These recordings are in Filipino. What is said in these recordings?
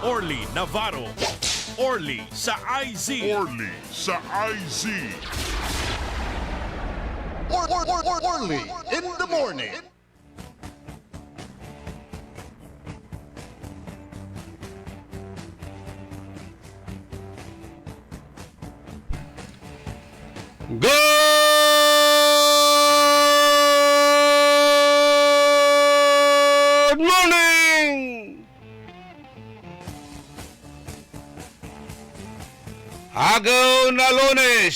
Orly Navarro. Orly sa IZ. Orly sa IZ. Orly in the morning. Good morning! Agaw na Lunes,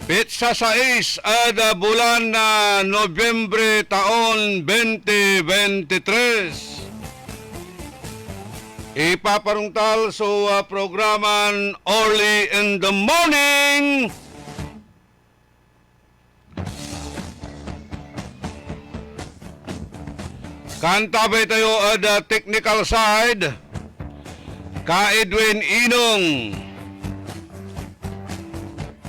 Pitsa 6 ada bulan na Nobyembre taon 2023. Ipaparungtal sa programan Orly in the Morning. Kantabay tayo ada technical side. Ka Edwin Inong.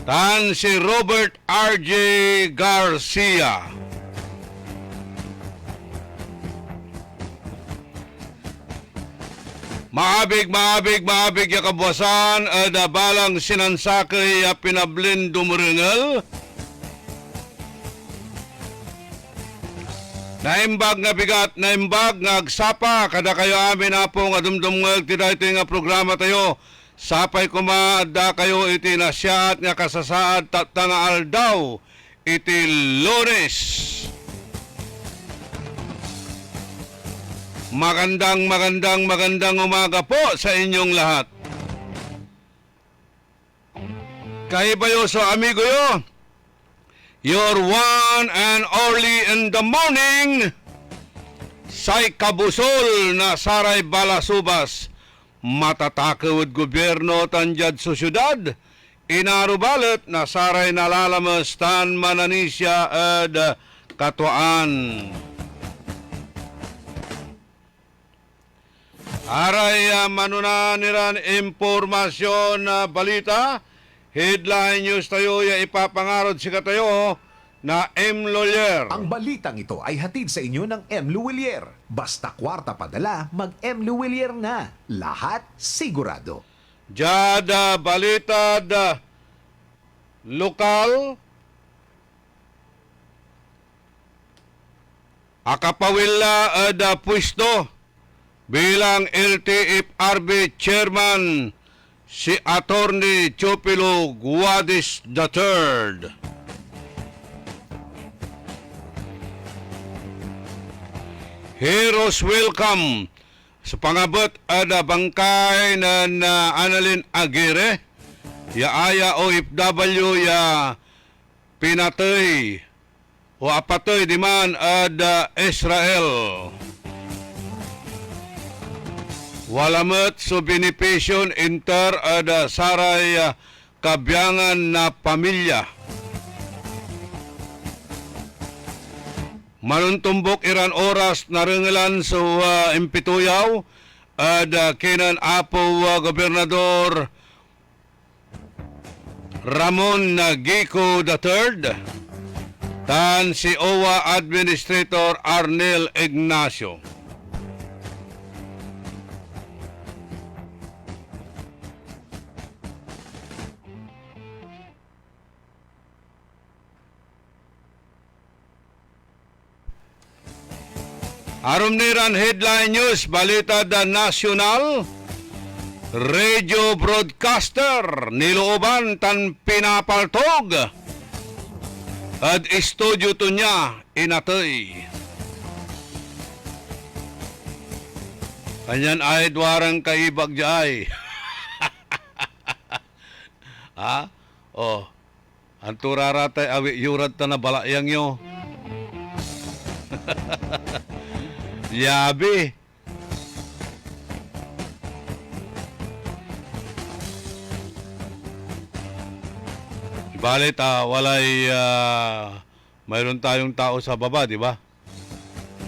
Tan si Robert R.J. Garcia. Maabig ya kabuasan ada balang sinansakay ya pinablin dumurengel. Naimbag nga bigat, naimbag nga agsapa, kada kayo amin na po nga dumdumngag tida ito nga programa tayo. Sapay kumaada kayo iti nasyaat nga kasasaad tatanga aldaw iti Lunes. Magandang umaga po sa inyong lahat. Kaibayo sa amigo yo, your one and only in the morning, say kabusol na saray balasubas, matatakawad gobyerno tanjad sa syudad, inarubalat na saray nalalamas tan mananisya ad katuan. Aray manunaniran impormasyon na balita, headline news tayo ya ipapangarod si katayo na M. Lawyer. Ang balitang ito ay hatid sa inyo ng M. Luwilier. Basta kwarta padala, mag-M. Luwilier na. Lahat sigurado. Jada balita da lokal akapawila ada pwesto bilang LTFRB Chairman si Attorney Chopilo Guadis III. Heroes welcome sa pangabot ada bangkay na Annalyn Aguirre ya aya OFW ya pinatay o apatoy di man ada Israel. Walamat so benepisyon inter ada saray kabyangan na pamilya. Manuntumbok iran oras narengelan sa impituyaw ada kinan apo Gobernador Ramon Gico III tan si OWA Administrator Arnel Ignacio. Arom niran headline news, balita da nasyonal, radio broadcaster, nilooban tan pinapaltog, at studio to niya inatoy. Kanyan ay dwarang kaibag jay. Ha? Oh, anturaratay awi yurad ta na balayang yo. Yabi. Balit walay mayroon tayong tao sa baba, di ba?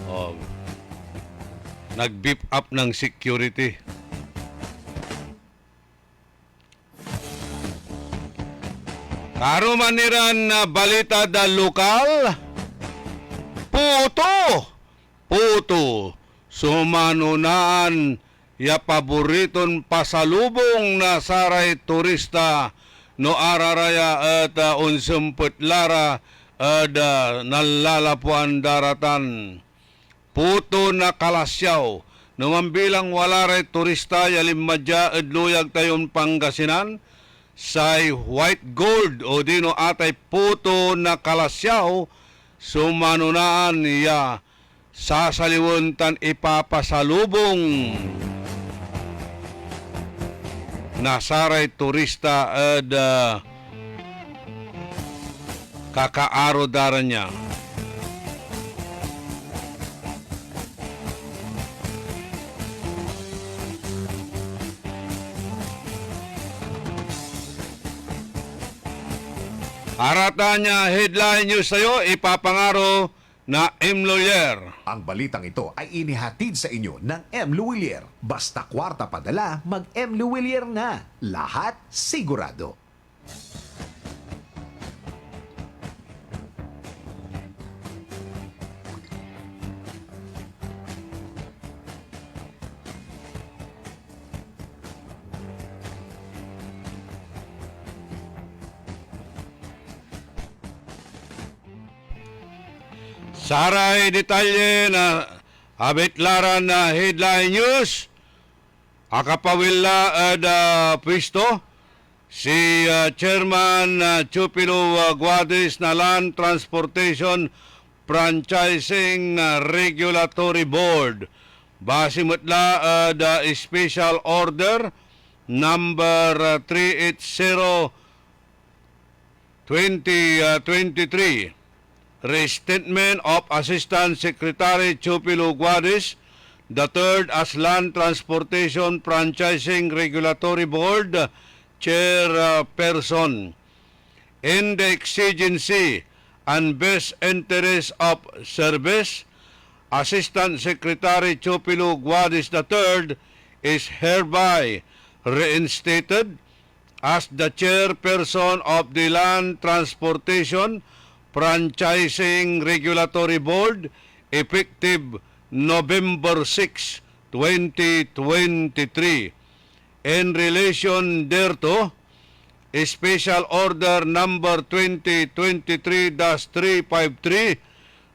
Oh. Nag-beef up ng security. Karuman niran na balita da lokal. Puto sumanunaan ya paboriton pasalubong na saray turista no araraya at unsempet lara at nalalapuan daratan. Puto na kalasyaw nung bilang wala ray turista yalimmadya at luyag tayon Pangasinan say white gold o dino atay puto na kalasyaw sumanunaan ya sasaliwuntan ipapasalubong nasaray turista at kakaaro daran niya. Aratan niya headline news sa'yo, ipapangaro na M. Lawyer. Ang balitang ito ay inihatid sa inyo ng M. Luwilier. Basta kwarta padala, mag-M. Luwilier na. Lahat sigurado. Saray detalye na abitlaran na headline news. Akapawila pwisto si Chairman Chupilo Guadis na Land Transportation Franchising Regulatory Board. Base mutla the Special Order number 380-2023. Restatement of Assistant Secretary Chupilo Guadis III as Land Transportation Franchising Regulatory Board Chairperson. In the exigency and best interest of service, Assistant Secretary Chupilo Guadis III is hereby reinstated as the Chairperson of the Land Transportation Franchising Regulatory Board effective November 6, 2023. In relation thereto, Special Order number 2023-353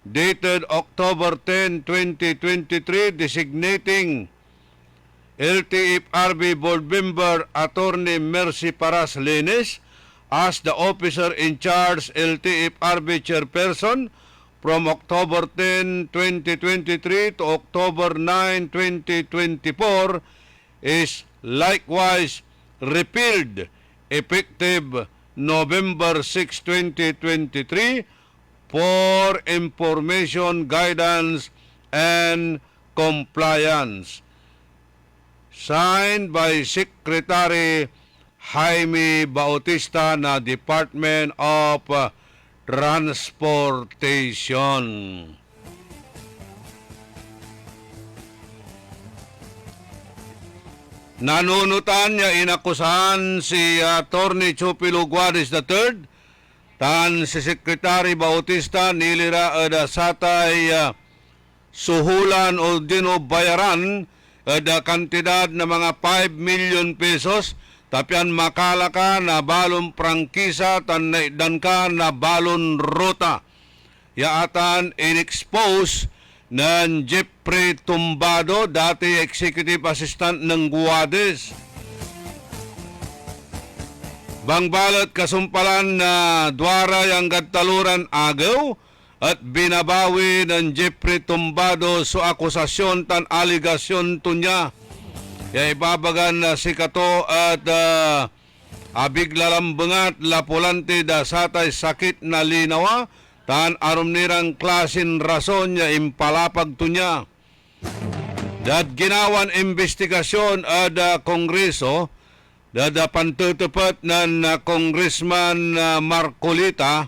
dated October 10, 2023 designating LTFRB Board Member Attorney Mercy Paras Lenes as the officer in charge LTFRB Chairperson from October 10, 2023 to October 9, 2024 is likewise repealed effective November 6, 2023 for information, guidance, and compliance. Signed by Secretary Jaime Bautista na Department of Transportation. Nanunutan niya inakusahan si Attorney Chupilo Guadis III tan si Secretary Bautista nilira satay suhulan o dinobayaran kantidad na mga 5 million pesos tapian makala ka na balon prangkisa tan naidan ka na balon ruta. Yaatan in-expose ng Jeffrey Tumbado, dati executive assistant ng Guadis. Bangbalot kasumpalan na dwara yang gadtaluran agaw at binabawi ng Jeffrey Tumbado sa akusasyon tan aligasyon to niya. Kaya ibabagan na si Kato at abiglalambangat lapulante da satay sakit na linawa tan arum nirang klasin rason niya impalapag to niya. Dad ginawan investigasyon at kongreso dad pantutupat ng Congressman Marcolita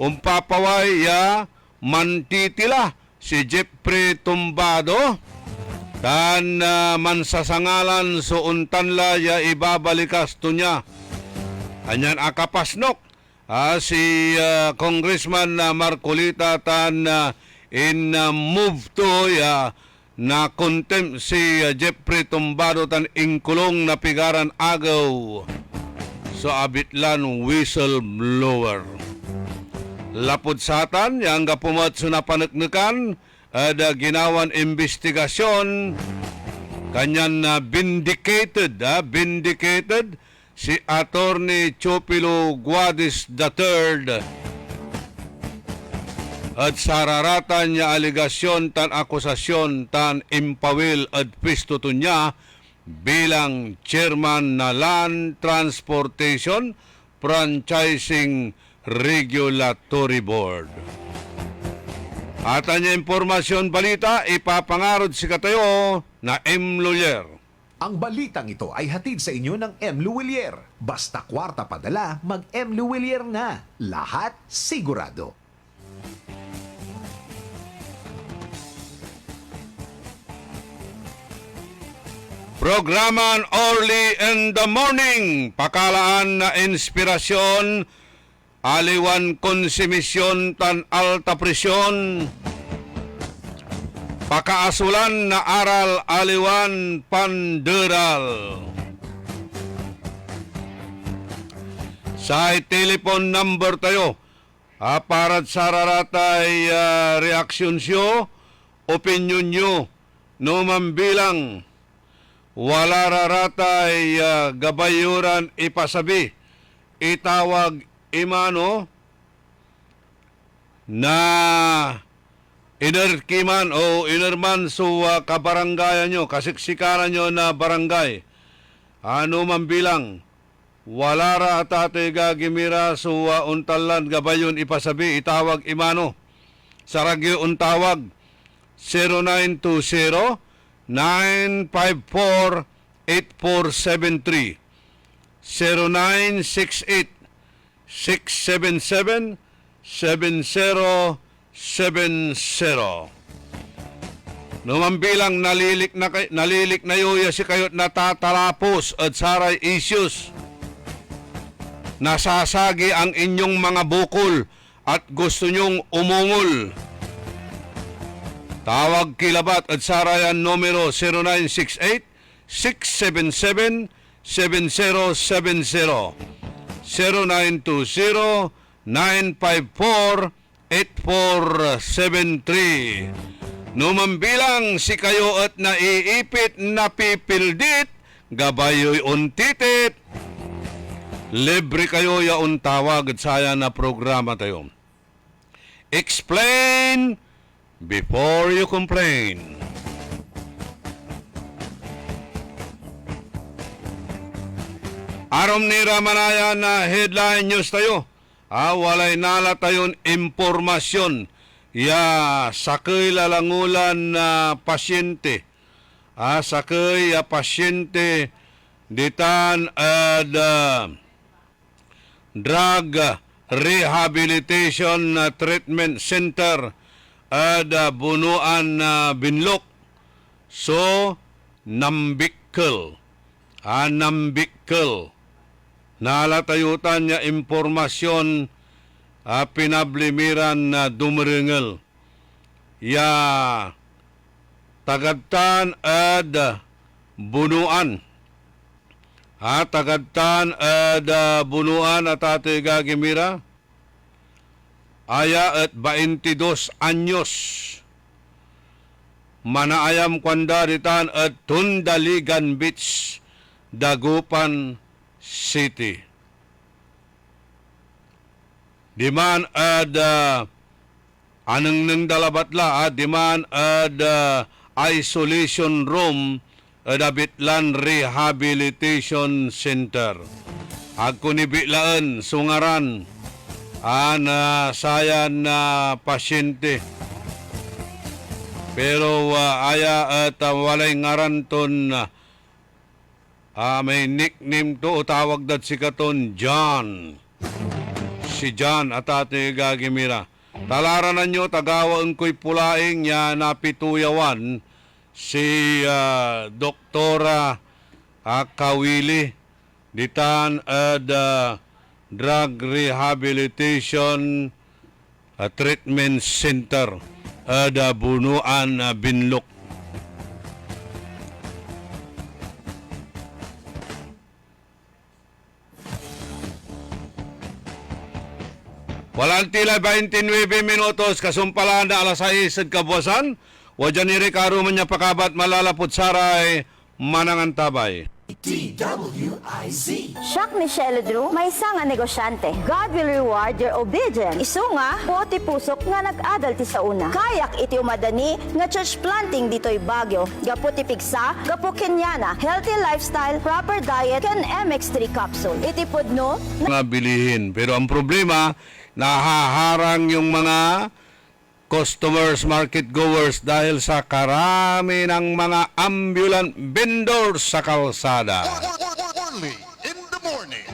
umpapaway ya mantitila si Jeffrey Tumbado tan mansasangalan so untanla ya ibabalikas to niya. Anyan akapasnok si Congressman Marcolita tan in move to ya na contempt si Jeffrey Tumbado tan ingkulong na pigaran agaw sa abitlan whistleblower. Lapod satan yang gapumat sa napanagnakan ada ginawan investigasyon kanyan na vindicated si Attorney Chopilo Guadis III at sararatan niya aligasyon tan akusasyon tan impawil at pistuto niya bilang chairman na Land Transportation Franchising Regulatory Board. At anya impormasyon balita, ipapangarod si katayo na M. Lawyer. Ang balitang ito ay hatid sa inyo ng M. Luwilier. Basta kwarta padala, mag-M. Luwilier na. Lahat sigurado. Programan Early in the Morning. Pakalaan na inspirasyon, aliwan konsumisyon tan alta presyon. Pakaasulan na aral aliwan panderal. Sa telephone number tayo, para sa raratay reaksyon siyo, opinion nyo, no mambilang wala raratay gabayuran ipasabi, itawag imano na inerkiman o inerman so kabaranggayan nyo, kasiksikaran nyo na barangay. Ano man bilang, wala ra atate gagimira so untalan gabayon ipasabi, itawag imano. Saragyo untawag 0920-954-8473 0968-677-7070. Numambilang nalilik na yuya si kayot natatalapos at saray issues. Nasasagi ang inyong mga bukol at gusto nyong umungol. Tawag kilabat at sarayan numero 0968-677-7070 0920-954-8473. Numambilang si kayo at naiipit na pipildit, gabayoy untitit. Libre kayo yaon tawag at saya na programa tayo. Explain before you complain. Arom ni Ramanaya na headline news tayo. Walay nala tayon impormasyon ya sakay lalangulan na pasyente. Sakay pasyente ditan ad drug rehabilitation treatment center ada bunuan na binlok. So nambikkel nalatayutan niya impormasyon pinablimiran na dumerengel ya tagadtan ad bunuan tagadtan ad bunuan at ate gagimira aya at 22 anyos manaayam kwanda ditan at Tundaligan Beach, Dagupan City. Diman ad anang nang dalabatla diman ad isolation room ad Abitlan Rehabilitation Center. Agko ni Bitlaan sungaran ana sayan na pasyente. Pero aya at walay ngaranton may nickname to tawag dat si katon John. Si John at ate gagimira. Talaranan nyo tagawaan ko'y pulaing niya napituyawan si Doktora Kawili ditan ad Drug Rehabilitation Treatment Center ada bunuan binlok. Walang tila 29 minutos kasumpalan na alas 6 at kabuwasan. Wajan ni Ricardo man niya pakabat malalapot saray manangantabay. Shock Michelle Drew, may isa nga negosyante. God will reward your obedience. Isu nga, puti pusok nga nag-adal ti sa una. Kayak iti umadani nga church planting dito'y Baguio. Gaputi pigsa, gapu Kenyana, healthy lifestyle, proper diet, can MX3 capsule. Iti pudno, Mga bilihin. Pero ang problema, nahaharang yung mga customers, market goers dahil sa karami ng mga ambulant vendors sa kalsada. Only in the morning.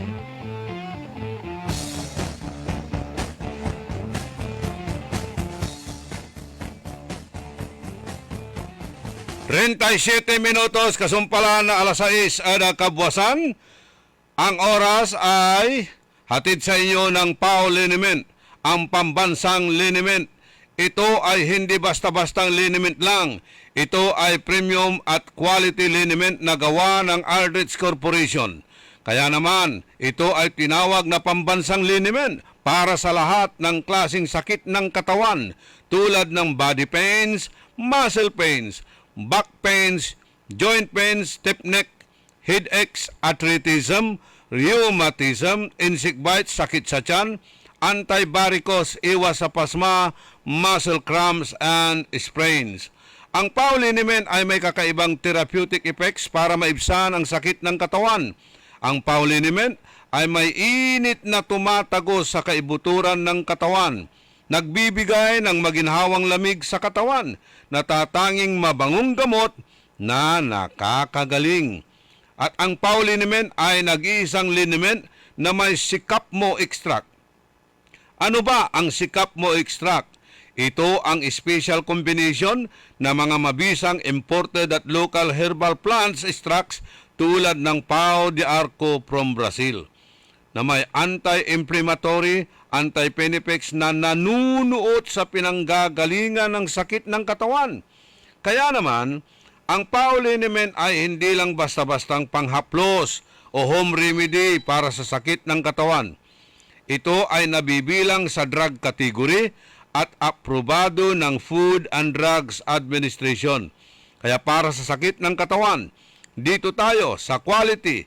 Rentaysiyete minutos kasumpalan na alas 6 ada kabwasan. Ang oras ay hatid sa inyo ng PAO Liniment, ang pambansang liniment. Ito ay hindi basta-bastang liniment lang. Ito ay premium at quality liniment na gawa ng Aldrich Corporation. Kaya naman, ito ay tinawag na pambansang liniment para sa lahat ng klaseng sakit ng katawan tulad ng body pains, muscle pains, back pains, joint pains, stiff neck, headaches, arthritism, rheumatism, insect bites, sakit sa tiyan, anti-varicose, iwas sa pasma, muscle cramps, and sprains. Ang PAO Liniment ay may kakaibang therapeutic effects para maibsan ang sakit ng katawan. Ang PAO Liniment ay may init na tumatagos sa kaibuturan ng katawan. Nagbibigay ng maginhawang lamig sa katawan, natatanging mabangong gamot na nakakagaling. At ang PAO Liniment ay nag-iisang liniment na may sikap mo extract. Ano ba ang sikap mo extract? Ito ang special combination na mga mabisang imported at local herbal plants extracts tulad ng Pau de Arco from Brazil na may anti-inflammatory, anti-penepex na nanunuot sa pinanggagalingan ng sakit ng katawan. Kaya naman, ang PAO Liniment ay hindi lang basta-bastang panghaplos o home remedy para sa sakit ng katawan. Ito ay nabibilang sa drug category at aprobado ng Food and Drugs Administration. Kaya para sa sakit ng katawan, dito tayo sa quality,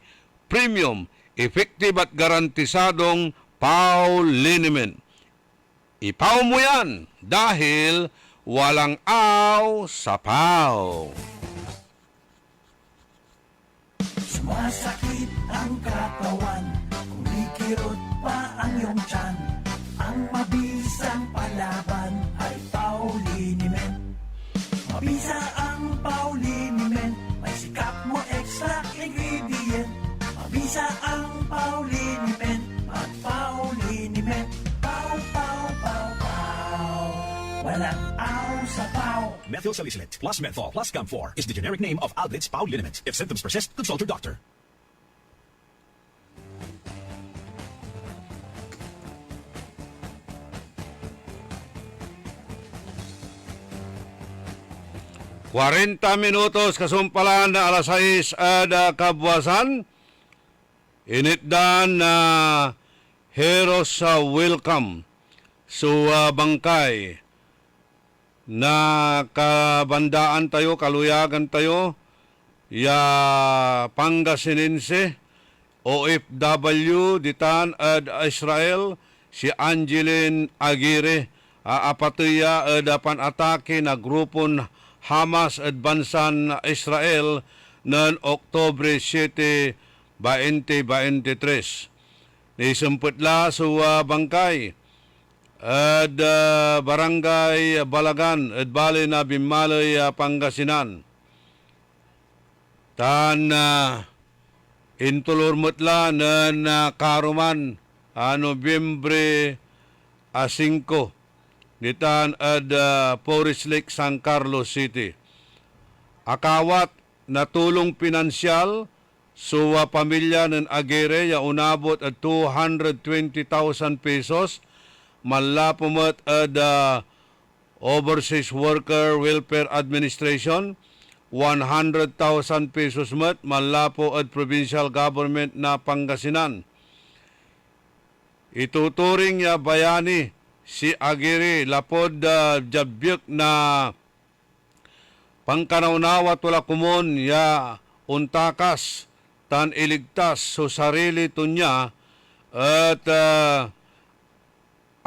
premium, effective at garantisadong PAO Liniment. Ipaw mo yan dahil walang aw sa PAO. Sumasakit ang katawan, kumikirot pa ang iyong tiyan. Ang mabisang palaban ay PAO Liniment. Mabisa ang PAO Liniment, may sikap mo extract ingredient. Mabisa ang PAO Liniment, at PAO Liniment. PAO, PAO, PAO, PAO. Walang aw sa PAO. Methyl salicylate plus menthol plus Camphor is the generic name of Aldrich PAO Liniment. If symptoms persist, consult your doctor. Minutos kasumpalan na alas 6 ada kabwasan. Initdan na heroes sa welcome sa bangkay na kabandaan tayo, kaluyagan tayo, ya Pangasinense, OFW, ditan ad Israel, si Angeline Aguirre, apatuya dapan atake na grupon Hamas at bansan Israel noong Oktobre 7, 2023. Nisumputla sa bangkay at barangay Balagan at Bali na Bimaloy, Pangasinan. Tan intulurmutla na karuman Nobyembre 5 ditan ad Forest Lake, San Carlos City. Akawat na tulong pinansyal sa pamilya ng Aguirre ya unabot at 220,000 pesos. Malapumat ad Overseas Worker Welfare Administration 100,000 pesos mat malapo at Provincial Government na Pangasinan. ituturing niya bayani si Aguirre lapod jabyek na pangkanaunawa tula kumon ya untakas tan iligtas so sarili to niya at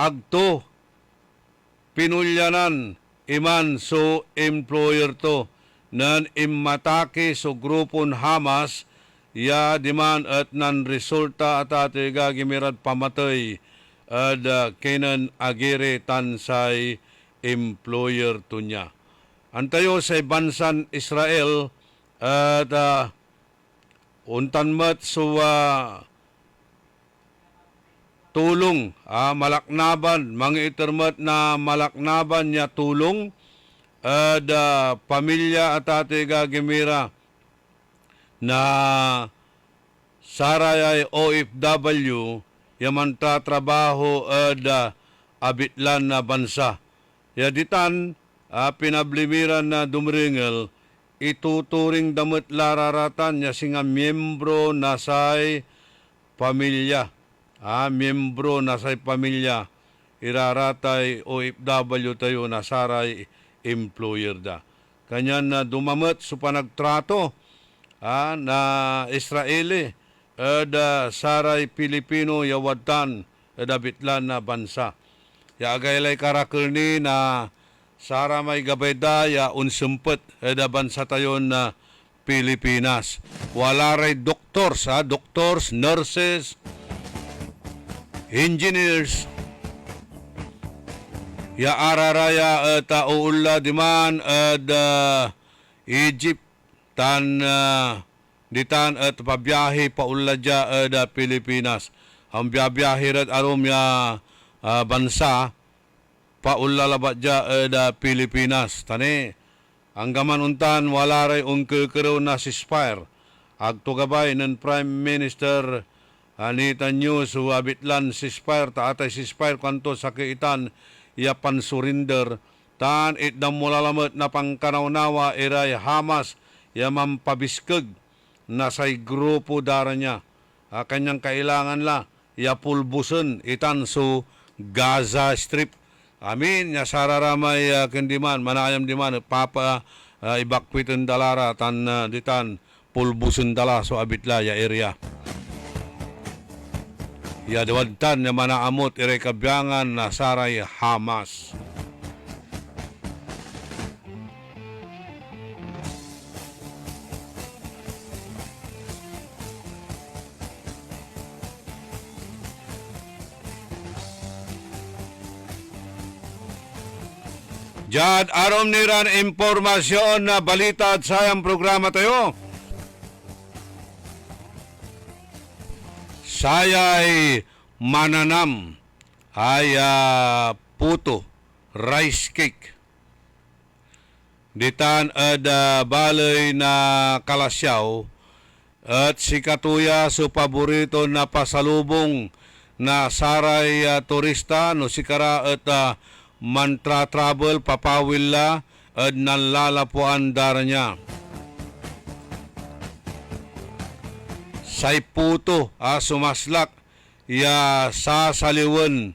agto pinulyanan iman so employer to nan imatake so grupon Hamas ya diman at nan resulta at ate gagimirad pamatay at Kenan Aguirre tansay employer to niya. Antayo sa bansan Israel at untan mat so tulong malaknaban mga itermat na malaknaban niya tulong at pamilya at ate gagimira na sarayay OFW yaman trabaho at abitlan na bansa. Yaditan pinablimiran na dumringel ituturing damit lararatan niya singa miyembro na say pamilya. Miyembro na say pamilya iraratay OFW tayo na saray employer da. Kanyan na dumamet sa panagtrato na Israeli saray Pilipino yawadtan dabitlan na bansa. Ya agaylay karakul ni na sara may gabayda ya unsempet da bansa tayo na Pilipinas. Wala ray doctors, nurses, engineers, ya araraya at uula diman at Egypt tan ditan at pabiyahe paula dya at Pilipinas. Ang biyabiyahe rat arom ya bansa paula labat dya at Pilipinas. Tani, ang gamanuntan wala ray ungkekero na ceasefire. Agtugabay ng Prime Minister Netanyahu so abitlan ceasefire taatay ceasefire kanto sa kaitan ya pansurinder tan itdam mulalamet na pangkanaunawa iray Hamas ya mampabiskeg na say grupo dara niya. Kanyang kailangan la ya pulbusen itan so Gaza Strip. Amin ya sararamay kendiman manayam diman papa ibakwitan dalara tan ditan pulbusen dala so abitla ya area. Ya dawadtan na manaamot iray kabyangan na saray Hamas. Jad arom niran impormasyon na balita at sayang programa tayo. Sayay mananam ay puto, rice cake. Ditan ada balay na kalasyaw at si Katuya so paborito na pasalubong na saray turista no si kara at mantra travel papawil la at nalalapuan dara niya. Say puto sumaslak ya sasaliwan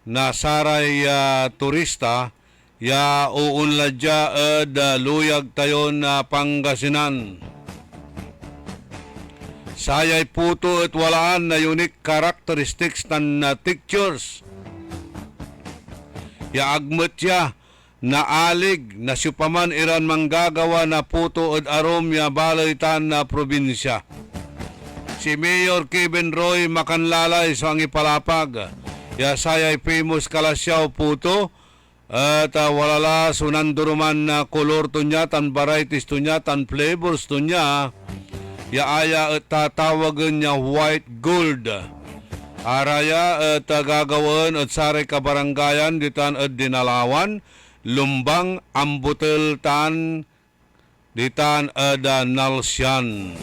na saray turista ya uunladya ed luyag tayo na Pangasinan. Sayay puto at walaan na unique characteristics tan textures. Ya agmet ya na alig na siupaman iran manggagawa na puto at arom ya balaitan na probinsya. Si Mayor Kevin Roy makanlalay sa ang ipalapag. Ya sayay famous kalasyaw puto at walala sunanduruman na kolor to niya, tan varieties to niya, tan flavors to niya. Ya aya at tatawagan niya white gold. Araya at gagawin at saray kabaranggayan ditan at dinalawan. Lumbang ambutel tan ditan at nalsyan.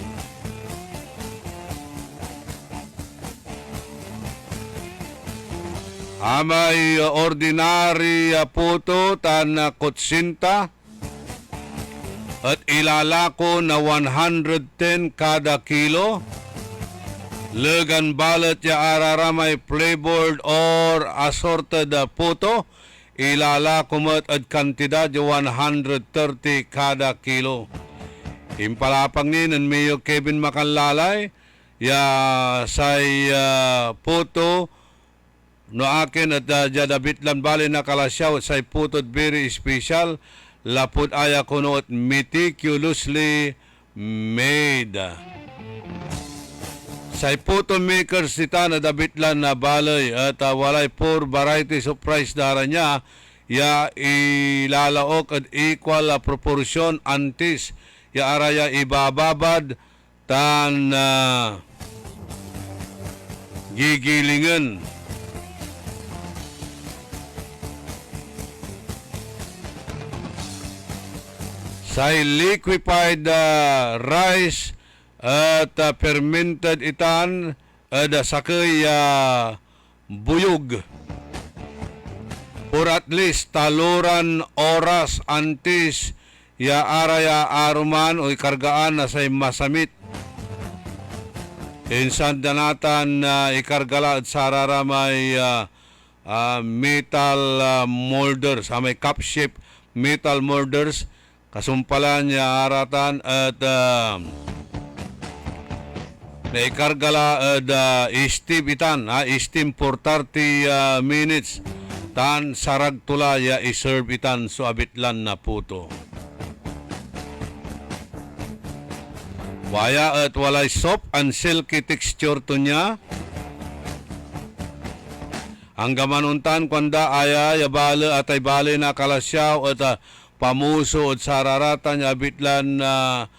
Amay ordinary puto tan kutsinta at ilalako na 110 kada kilo. Legan balot ya araramay flavored or assorted puto. Ilala kumot at kantidad ya 130 kada kilo. Impalapang ni ng Mayor Kevin Makanlalay ya say puto no akin at jadabitlan bali na kalasyaw say puto very special lapud aya kuno at meticulously made. Say puto makers ita na dabitlan na balay at walay 4 varieties of price dara niya ya ilalaok at equal proportion antis ya araya ibababad tan gigilingan. Say liquefied rice at fermented itan at sakay buyog for at least taluran oras antis ya araya aruman o ikargaan na say masamit. Insan danatan ikargala at sarara may metal molders, may cup shape metal molders kasumpalan niya aratan at naikargala at steam itan, steam for 30 minutes tan sarag tula ya iserve itan so abitlan na puto. Waya at walay soft and silky texture to niya. Ang gamanuntan kwanda aya ya bale at ay bale na kalasyaw at pamuso at sararatan ya bitlan na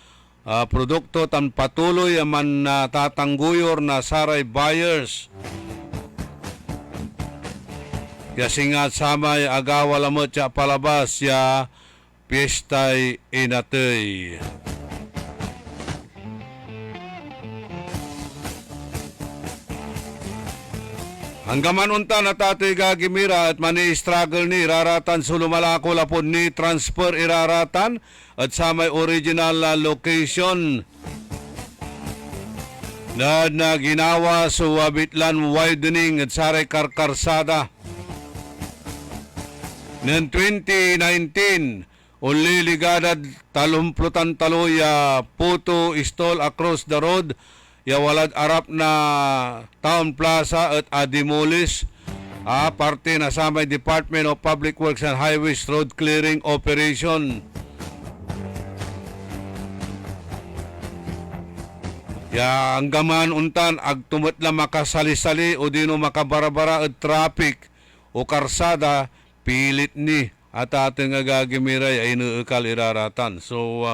produkto tan patuloy man tatangguyor na saray buyers. Kasingat samay agawalamot ya palabas ya piyestay inatay. Hanggaman unta na tatay gagimira at mani-struggle ni iraratan sulumalako lapon ni transfer iraratan at sa may original location na ginawa sa Wabitlan widening at saray karkarsada. Noong 2019, uli ligadad talumplutan talo ya puto stall across the road ya walad arap na Town Plaza at adimulis parte na sa may Department of Public Works and Highways road clearing operation. Ya ang gaman untan agtumot lang makasali-sali o dino makabarabara at traffic o karsada pilit ni at ating agagimiray ay inuukal iraratan. So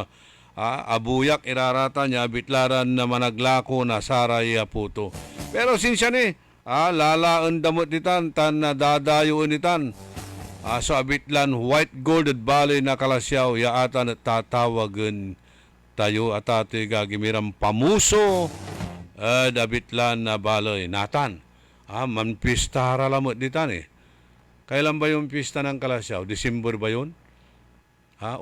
abuyak iraratan niya bitlaran na managlako na saray puto. Pero sinsya ni lalaan damot nitan tan na dadayoon nitan so abitlan white gold at bali na kalasyaw ya atan at tatawagan tayo at ati gagimiram pamuso abitlan na balay natan manpistara lamot nitan Kailan ba yung pista ng kalasyaw? December ba yun?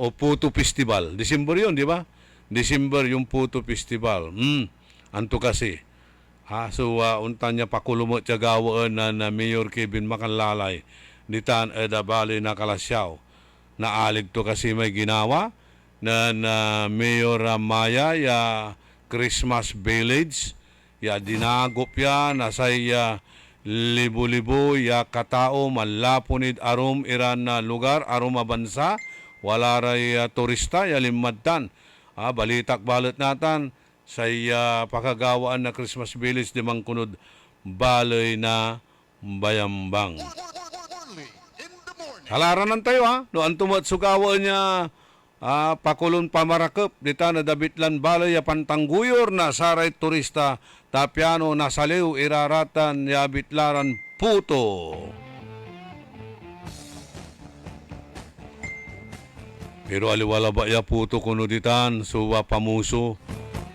O Puto Festival. December yun, di ba? December yung Puto Festival. Anto kasi. So, untan niya pakulumot siya gawaan na Mayor Kevin Makanlalay. Ditan bali na kalasyaw. Naalig to kasi may ginawa na Mayor Maya ya Christmas Village. Ya dinagop ya nasay libo-libo ya katao malapunid arum iran na lugar arum bansa wala ray turista ya limadtan balitak balot natan say pakagawaan na Christmas Village di mangkunod balay na bayambang. Halaranan tayo no antumot sugawaan niya pakulon pamarakep dita na dabitlan balay ya pantangguyor na saray turista tapiano nasaliw iraratan ya bitlaran puto. Pero aliwala ba ya puto kuno ditan suwa pamuso.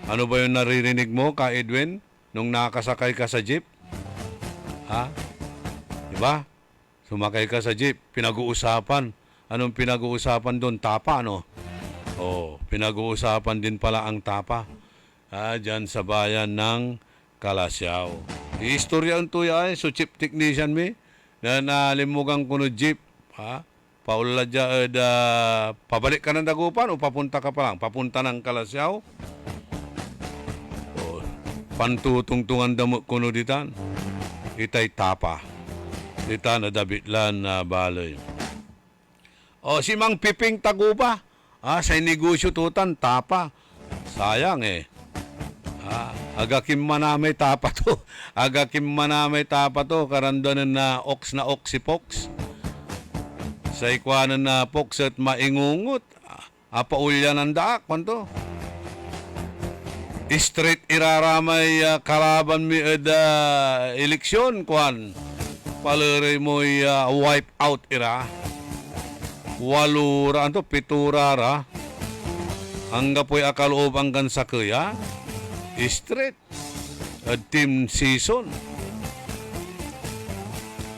Ano ba yung naririnig mo ka Edwin nung nakasakay ka sa jeep? Diba? Sumakay ka sa jeep, pinag-uusapan. Anong pinag-uusapan doon? Tapa, no? Pinag-uusapan din pala ang tapa. Diyan sa bayan ng Kalasyaw. Istorya unto ay so chief technician mi na nalimugang kuno jeep ha. Paula dya pabalik ka ng Dagupan o papunta ka pa lang? Papunta ng Kalasyaw? O, pantutungtungan damo kuno ditan. Itay tapa. Dita na dabitlan na baloy. O si Mang Piping Taguba. Sa negosyo tutan, tapa. Sayang agakim manamay tapa to. Agakim manamay tapa to. Karandanan na ox si Pox. Sa ikwanan na Pox at maingungot. Apaulya ng daak. Kwanto? Straight iraramay kalaban mi eleksyon. Kwan. Palere mo wipe out ira. Walura, piturara. Hangga po'y akaloob hanggang sa kaya. Straight. Team season.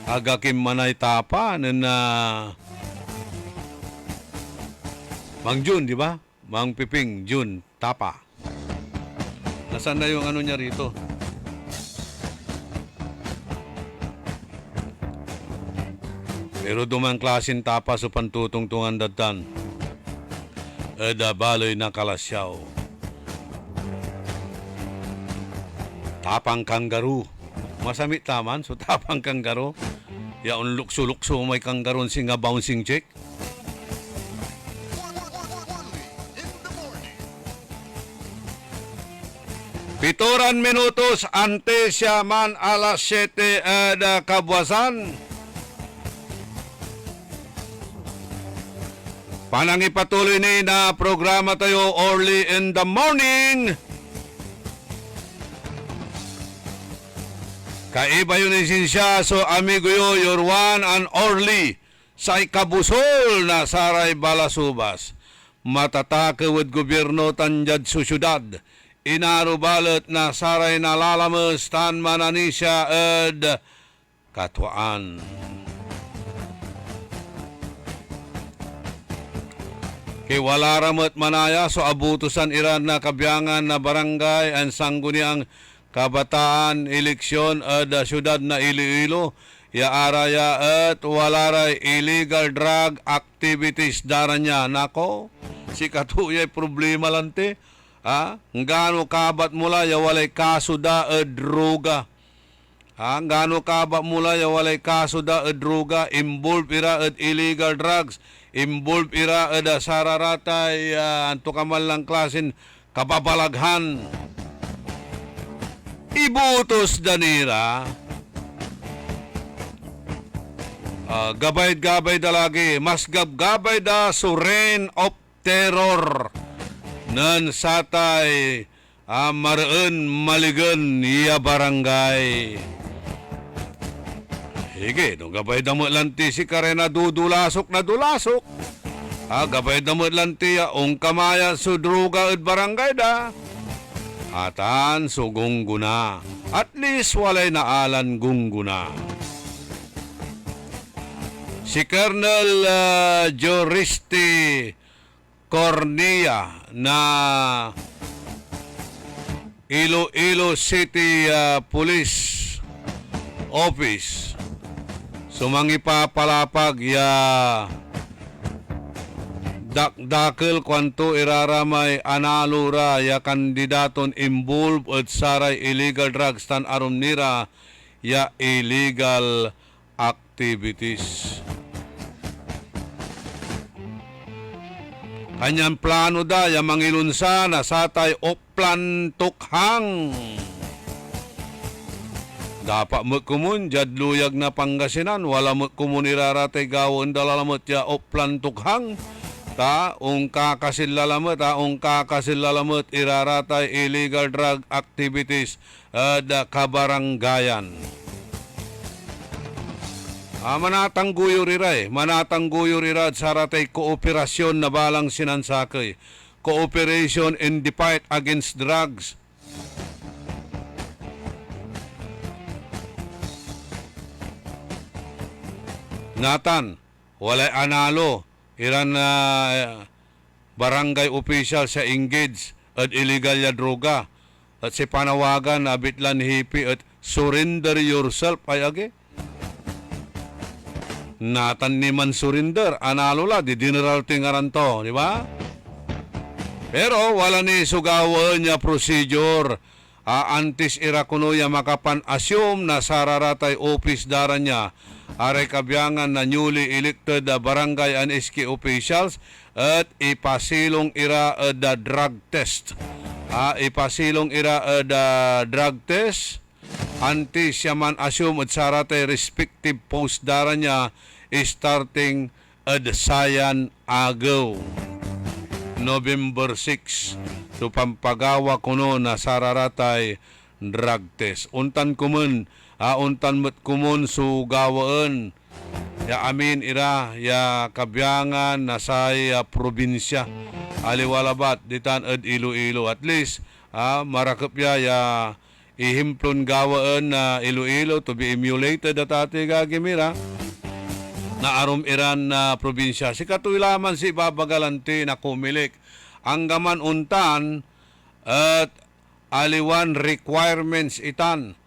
Agakim manay tapa na Mang Jun, di ba? Mang Piping, Jun, tapa. Nasaan na yung ano niya rito? Pero dumang klasin tapa sa pantutungtungan datan. Eda baloy na Kalasyaw. Tapang kanggaro. Masamit taman, so tapang kanggaro. Yaon lukso-lukso may kanggaron singa bouncing check. Pitoran minutos ante siya man alas 7 kabuasan. Panangipatuloy ni na programa tayo early in the morning. Kaiba yun siya, so amigo yo, your one and only, sa ikabusol na Saray Balasubas. Matatakawad gobyerno tanjad sa syudad. Inarubalot na Saray nalalamas tan mananisya ed katwaan. Kay wala ramot manaya so abutusan iran na kabiyangan na barangay ang sangguniang kabataan eleksyon at syudad na Iloilo ya araya at walaray illegal drug activities daran niya. Nako, si katuyay problema lante. Ngano kabat mula ya walay kaso da droga. Ngano kabat mula ya walay kaso da droga, involved ira at illegal drugs. Involved ira ada sararatay anto kamal lang klasin kababalaghan. Ibutos danira. Gabay-gabay da lagi. Mas gabgabay da so reign of terror. Nan satay maraan maligan iya barangay. Sige, nung gabay damot lanti si Karena dudulasok na dulasok. Gabay damot lanti ong kamaya su droga at barangay da. Atan su gungguna. At least walay naalan gungguna. Si Colonel Joristi Cornea na Iloilo City Police Office sumangipapalapag ya dakdakil kwanto iraramay analura ya kandidaton involved at saray illegal drugs tan arum nira ya illegal activities. Kanyang plano da ya mangilunsa na satay oplan tukhang. Dapat magkumun, jad luyag na Pangasinan, wala magkumun iraratay gawon dalalamot ya oplan tukhang. Ung kakasilalamot, ung kakasilalamot iraratay illegal drug activities da kabaranggayan. Manatangguyo rira manatangguyo rira sa ratay kooperasyon na balang sinansakay. Cooperation in the fight against drugs. Natan, walay analo, iran na barangay official sa engage at illegal ya droga. at si panawagan na bitlan hipi at surrender yourself ay agi. Natan ni man surrender, analo la, di general tingaran to, di ba? Pero wala ni sugawan niya procedure. Antis ira kuno ya makapan assume na sararatay office dara niya aray kabyangan na newly elected barangay and SK officials at ipasilong ira the drug test. Ipasilong ira the drug test antis siya man assume at saratay respective post dara niya starting at sayan agaw November 6 so pampagawa kuno na sararatay drug test. Untan kumun untan met kumun su gawaan ya amin ira ya kabyangan na sa probinsya aliwalabat ditan ed Iloilo at least marakep ya ihimplon gawaan na Iloilo to be emulated at ate gagimira na arom iran na probinsya. Si katuilaman si babagalanti na kumilik. Ang gaman untan at aliwan requirements itan.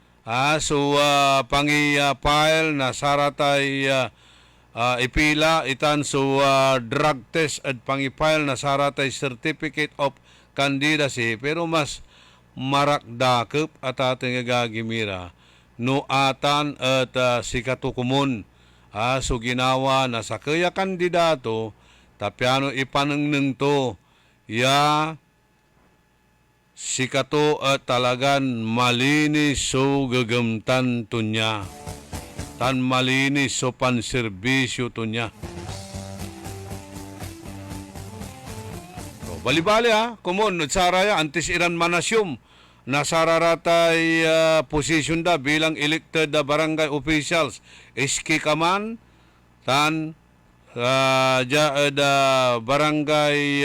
So pangi-file na saratay ipila itan so drug test at pangi-file na saratay certificate of candidacy. Pero mas marakdakep at ating gagimira. No atan at si katukumun. So ginawa na sa kaya kandidato, tapyano ipanangneng to, ya sikato at talagan malinis so gagamtan to niya. Tan malinis so panserbisyo to niya. So, bali-bali kumun, saraya, antis iran manasyum, nasararatay position da bilang elected barangay officials iski kaman tan barangay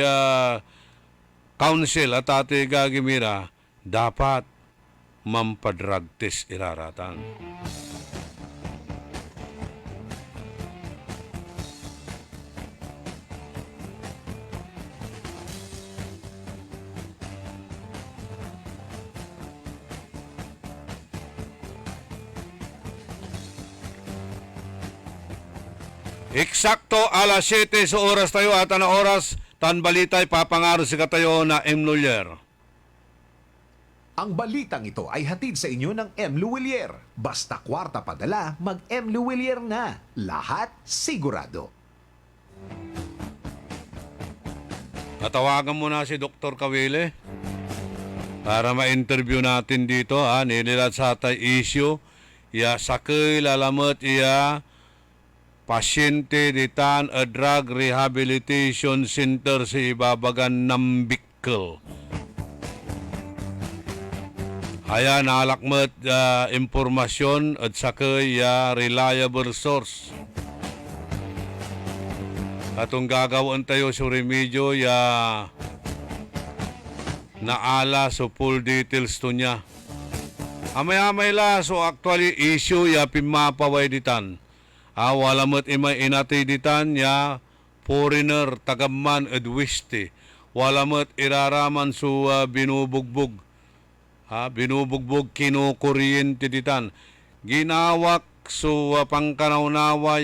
council at ate gagimira dapat mampadrag test iraratan. Eksakto alas 7 sa oras tayo at na oras tan balitay papangaro si katayo na M. Lulier. Ang balitang ito ay hatid sa inyo ng M. Luwilier. Basta kwarta padala, mag-M. Luwilier na. Lahat sigurado. Natawagan mo na si Dr. Kawile para ma-interview natin dito. Nililat sa tay issue. Ya sakay lalamat iya pasyente ditan a drug rehabilitation center sa Ibabagan Nambikkel. Haya nalakmat impormasyon at sakay reliable source. Atong gagawin tayo sa remedyo naala so full details to niya. Amay-amay la so actually issue pimapaway ditan. Walamot imay inati ditan foreigner tagaman edwiste. Walamot iraraman so binubugbog. Binubugbog kinukuryente ditan. Ginawak so pangkanawnawa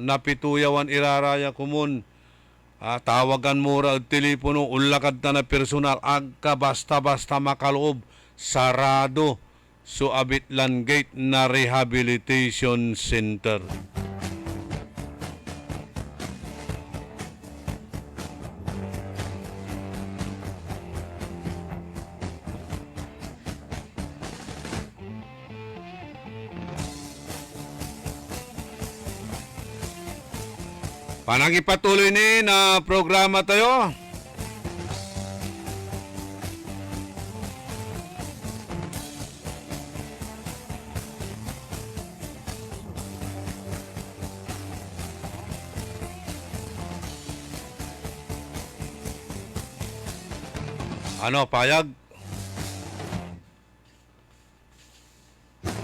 napituyawan iraraya kumun. Tawagan mura at telepono ulakad na personal agka basta-basta makaloob sarado so Abitlan Gate na Rehabilitation Center. Panagipatuloy ni na programa tayo. Ano, payag?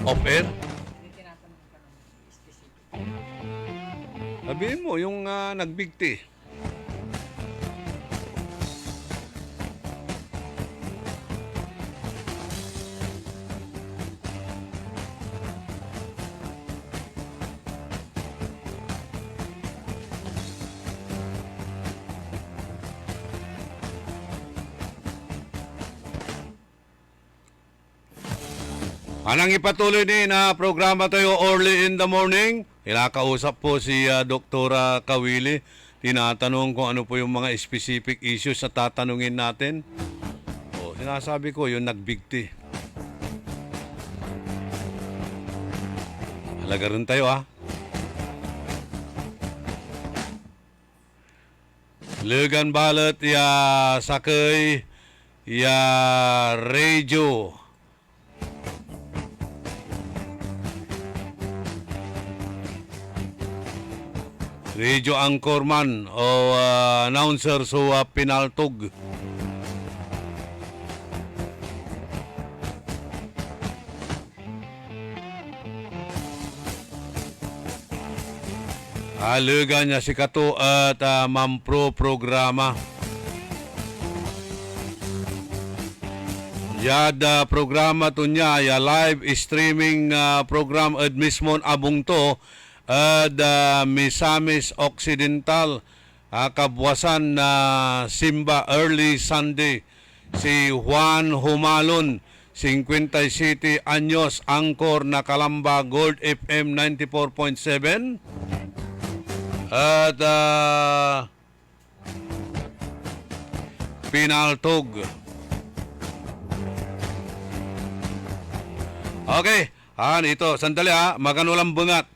Off-air? Sabihin mo, yung nagbigti. Anang ipatuloy ni na programa tayo early in the morning. Kinakausap po si Dr. Kawili. Tinatanong kung ano po yung mga specific issues na tatanungin natin. O, sinasabi ko, yung nagbigti. Halaga rin tayo, ha? Lugan balot ya sakay ya radio. Radio anchorman o announcer so pinaltog. Lugan niya si Kato at Mampro programa. Yada programa to niya, ya live streaming program at mismon abong to at Misamis Occidental kabwasan na Simba early Sunday. Si Juan Humalon 57 anyos, angkor na Kalamba Gold FM 94.7 at pinaltog. Okay, ito, sandali maganulang bungat.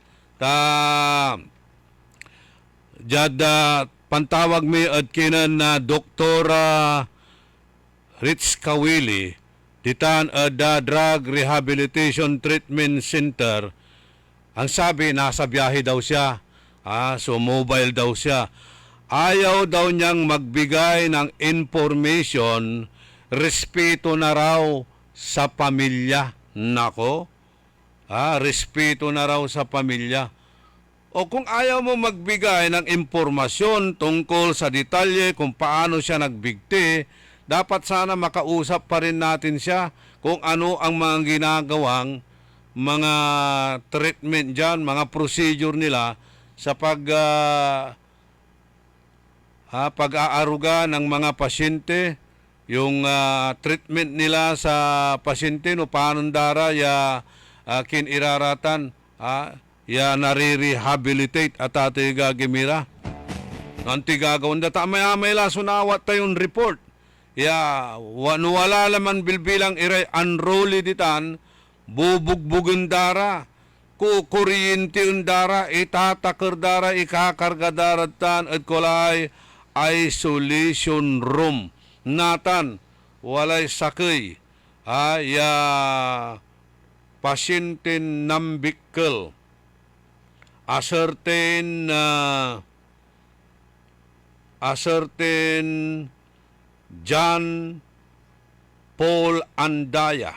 Pantawag mi at kinan na Dr. Rich Kawili, ditan Drug Rehabilitation Treatment Center. Ang sabi, nasa biyahe daw siya. So mobile daw siya. Ayaw daw niyang magbigay ng information, respeto na raw sa pamilya. Nako, respeto na raw sa pamilya. O kung ayaw mo magbigay ng impormasyon tungkol sa detalye kung paano siya nagbigti, dapat sana makausap pa rin natin siya kung ano ang mga ginagawang mga treatment dyan, mga procedure nila sa pag-aaruga ng mga pasyente, yung treatment nila sa pasyente no paano dara ya kiniraratan ya nare-rehabilitate at atiga gimira nanti gagawin da tamay la sunawat tayong report ya wala laman bilbilang iray unruly ditan bubugbugun dara kukuryente dara itatakar dara ikakarga daratan at kulay isolation room natan walay sakay ya pasyente nambikkel acertain John Paul Andaya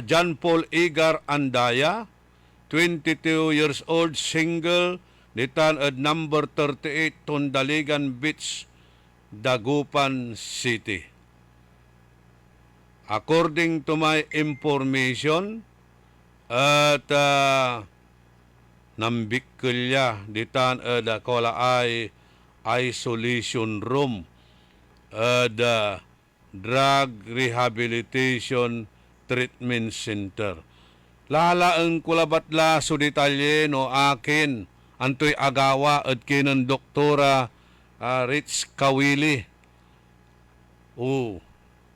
John Paul Igar Andaya 22 years old, single, ditan at number 38 Tondaligan Beach, Dagupan City. According to my information, at nambikilya ditan at kola ay isolation room at drug rehabilitation treatment center. Lala ang kulabatla so detalye no akin antoy agawa at kinan Doktora Rich Kawili.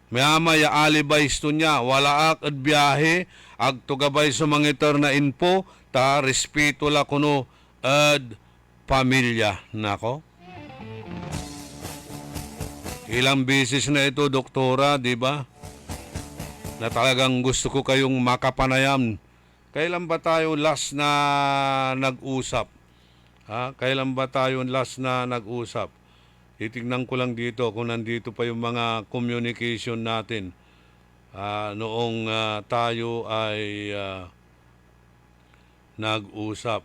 Mayamaya alibays to niya, wala ak at biyahe, ag tugabay sa mangitar na info, ta respeto la kuno ad pamilya. Nako. Ilang bisis na ito, doktora, di ba? Na talagang gusto ko kayong makapanayam. Kailan ba tayo last na nag-usap? Kailan ba tayo last na nag-usap? Titignan ko lang dito kung nandito pa yung mga communication natin noong tayo ay nag-usap.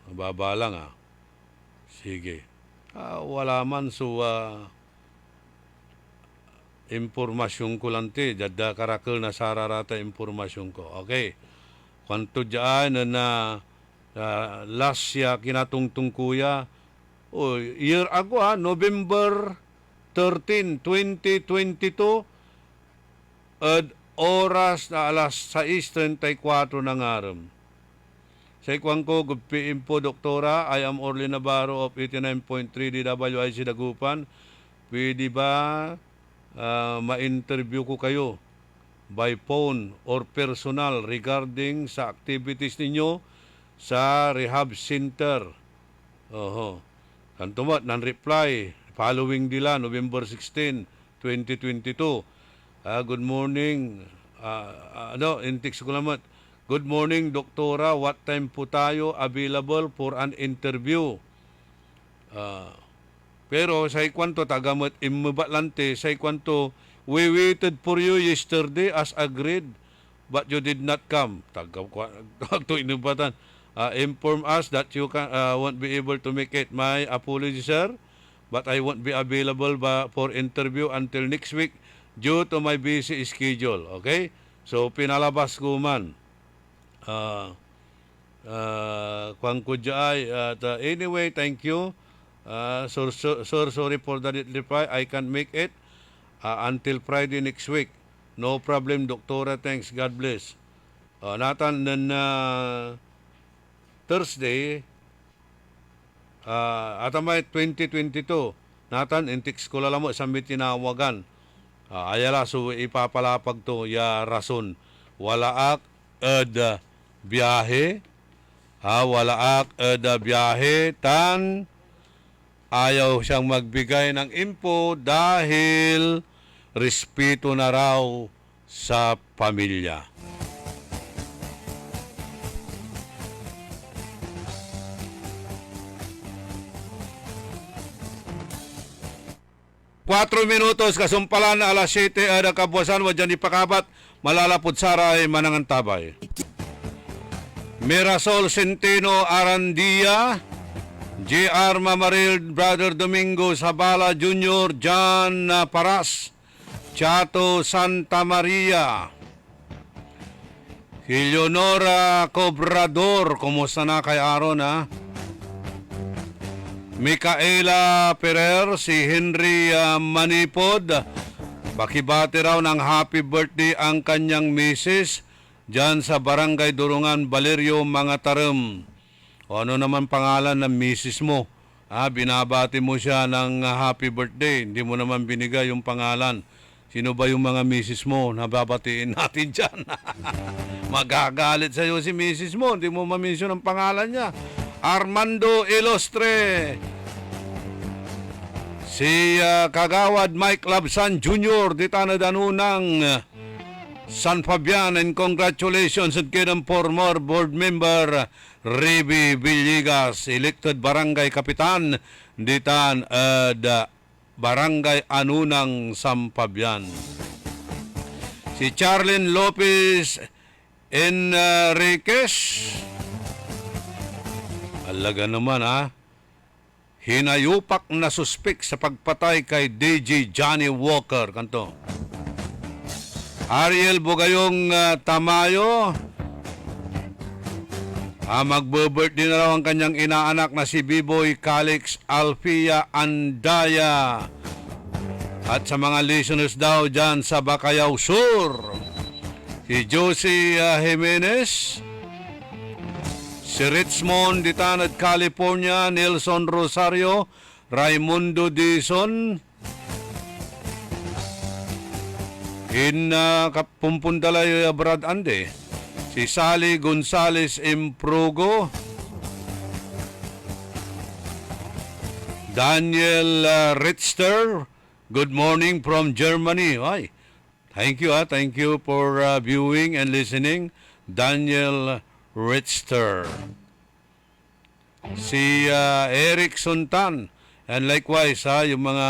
Baba lang Sige. Wala man so impormasyon ko lang jada karakal na sararata impormasyon ko. Okay. Kwanto dyan na last siya kinatungtung kuya year ago November 13, 2022 oras na alas 6:34 ng aram. Sa ikwang ko, good PM po, Doktora. I am Orly Navarro of 89.3 DWIC Dagupan. Pwede ba ma-interview ko kayo by phone or personal regarding sa activities ninyo sa rehab center? Oho. Kantumat, non-reply. Following dila, November 16, 2022. Good morning. Intik ko naman. Good morning, Doktora. What time po tayo available for an interview? Pero sa ikwanto, tagamot immabalante, sa ikwanto, we waited for you yesterday as agreed, but you did not come. Tagawto inubatan. Inform us that you won't be able to make it. My apology, sir, but I won't be available for interview until next week due to my busy schedule. Okay? So, pinalabas ko man. Kwang kudyaay. Anyway, thank you. Sorry for the reply. I can't make it until Friday next week. No problem, Doktora. Thanks. God bless. Nathan, then Thursday, atamay 2022, Nathan, intiks ko lang mo, samit tinawagan. Ayala, so ipapalapag to, ya rason. Walaak, biyahe. Walaak, biyahe, tan, ayaw siyang magbigay ng info dahil respeto na raw sa pamilya. Quatro minutos kasumpalan alas 7 ada kabuasan wajan ipakabat malalapod saray manangan tabay. Mirasol Centeno Arandia, JR Mamaril, Brother Domingo Sabala Jr., John Paras, Chato Santa Maria, Eleonora Cobrador, kumusta na kay Aaron ha? Micaela Ferrer, si Henry Manipod, bakibati raw ng happy birthday ang kanyang misis dyan sa Barangay Durungan, Valerio, Mangatarem. O ano naman pangalan ng misis mo? Binabati mo siya ng happy birthday, hindi mo naman binigay yung pangalan. Sino ba yung mga misis mo? Nababatiin natin dyan. Magagalit sa'yo si misis mo, hindi mo mamisyon ang pangalan niya. Armando Ilostre, si Kagawad Mike Labsan Jr. di tanadanunang San Fabian, and congratulations at kinang former board member Reby Villegas, elected barangay kapitan ditan barangay Anunang San Fabian. Si Charlene Lopez Enriquez, alaga naman hinayupak na suspek sa pagpatay kay DJ Johnny Walker. Kanto. Ariel Bugayong Tamayo, magbe-birthday na raw ang kanyang inaanak na si Biboy Calix Alfia Andaya. At sa mga listeners daw dyan sa Bacayao Sur, si Josie Jimenez, si Richmond, Ditanad, California, Nelson Rosario, Raimundo Dizon, Kapumpundalay Brad Ande, si Sally Gonzales Imprugo, Daniel Richter, good morning from Germany. Ay, thank you for viewing and listening, Daniel Richter. Si Eric Suntan, and likewise yung mga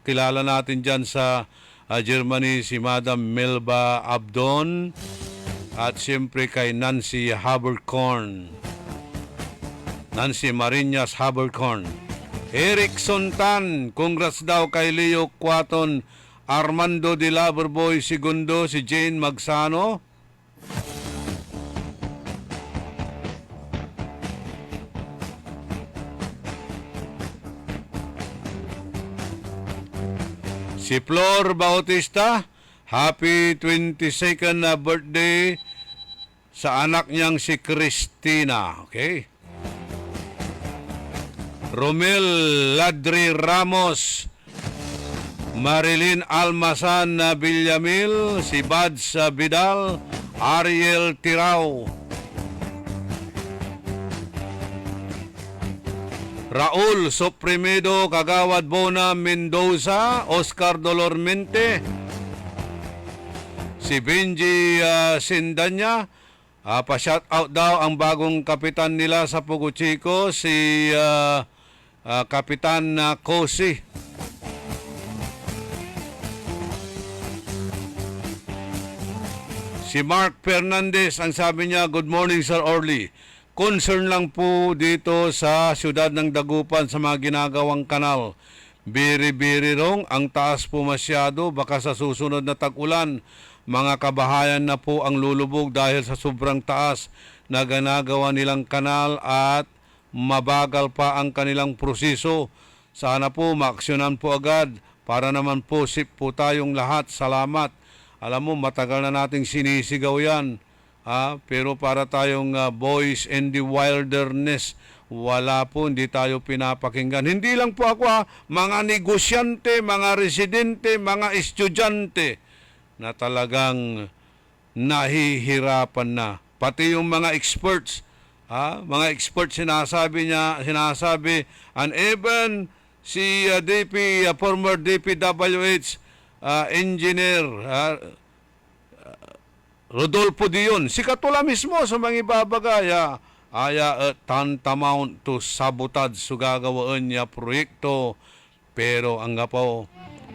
kilala natin dyan sa Germany, si Madam Melba Abdon, at siyempre kay Nancy Habercorn, Nancy Marinas Habercorn. Eric Suntan, congrats daw kay Leo Quaton, Armando de Laberboy Segundo, si Jane Magsano, si Flor Bautista, Happy 22nd na birthday sa anak niyang si Christina. Okay? Romel Ladri Ramos, Marilyn Almasan na Villamil, si Bads Vidal, Ariel Tirao, Raul Suprimido, Kagawad Bona Mendoza, Oscar Dolormente, si Benji Sindanya, pa-shoutout daw ang bagong kapitan nila sa Pugo Chico, si Kapitan Kosi. Si Mark Fernandez, ang sabi niya, good morning Sir Orly. Concern lang po dito sa siyudad ng Dagupan sa mga ginagawang kanal. Biri-biri rong, ang taas po masyado, baka sa susunod na tag-ulan, mga kabahayan na po ang lulubog dahil sa sobrang taas na ginagawa nilang kanal at mabagal pa ang kanilang proseso. Sana po maaksyonan po agad para naman po safe po tayong lahat. Salamat. Alam mo, matagal na nating sinisigaw yan. Pero para tayong boys in the wilderness, wala po, hindi tayo pinapakinggan. Hindi lang po ako, mga negosyante, mga residente, mga estudyante na talagang nahihirapan na. Pati yung mga experts, mga experts sinasabi, and even si former DPWH engineer, Rodolfo Dion, si Katula mismo sa mga ibabagaya, tantamount to sabotage so gagawaan niya proyekto, pero ang gapaw,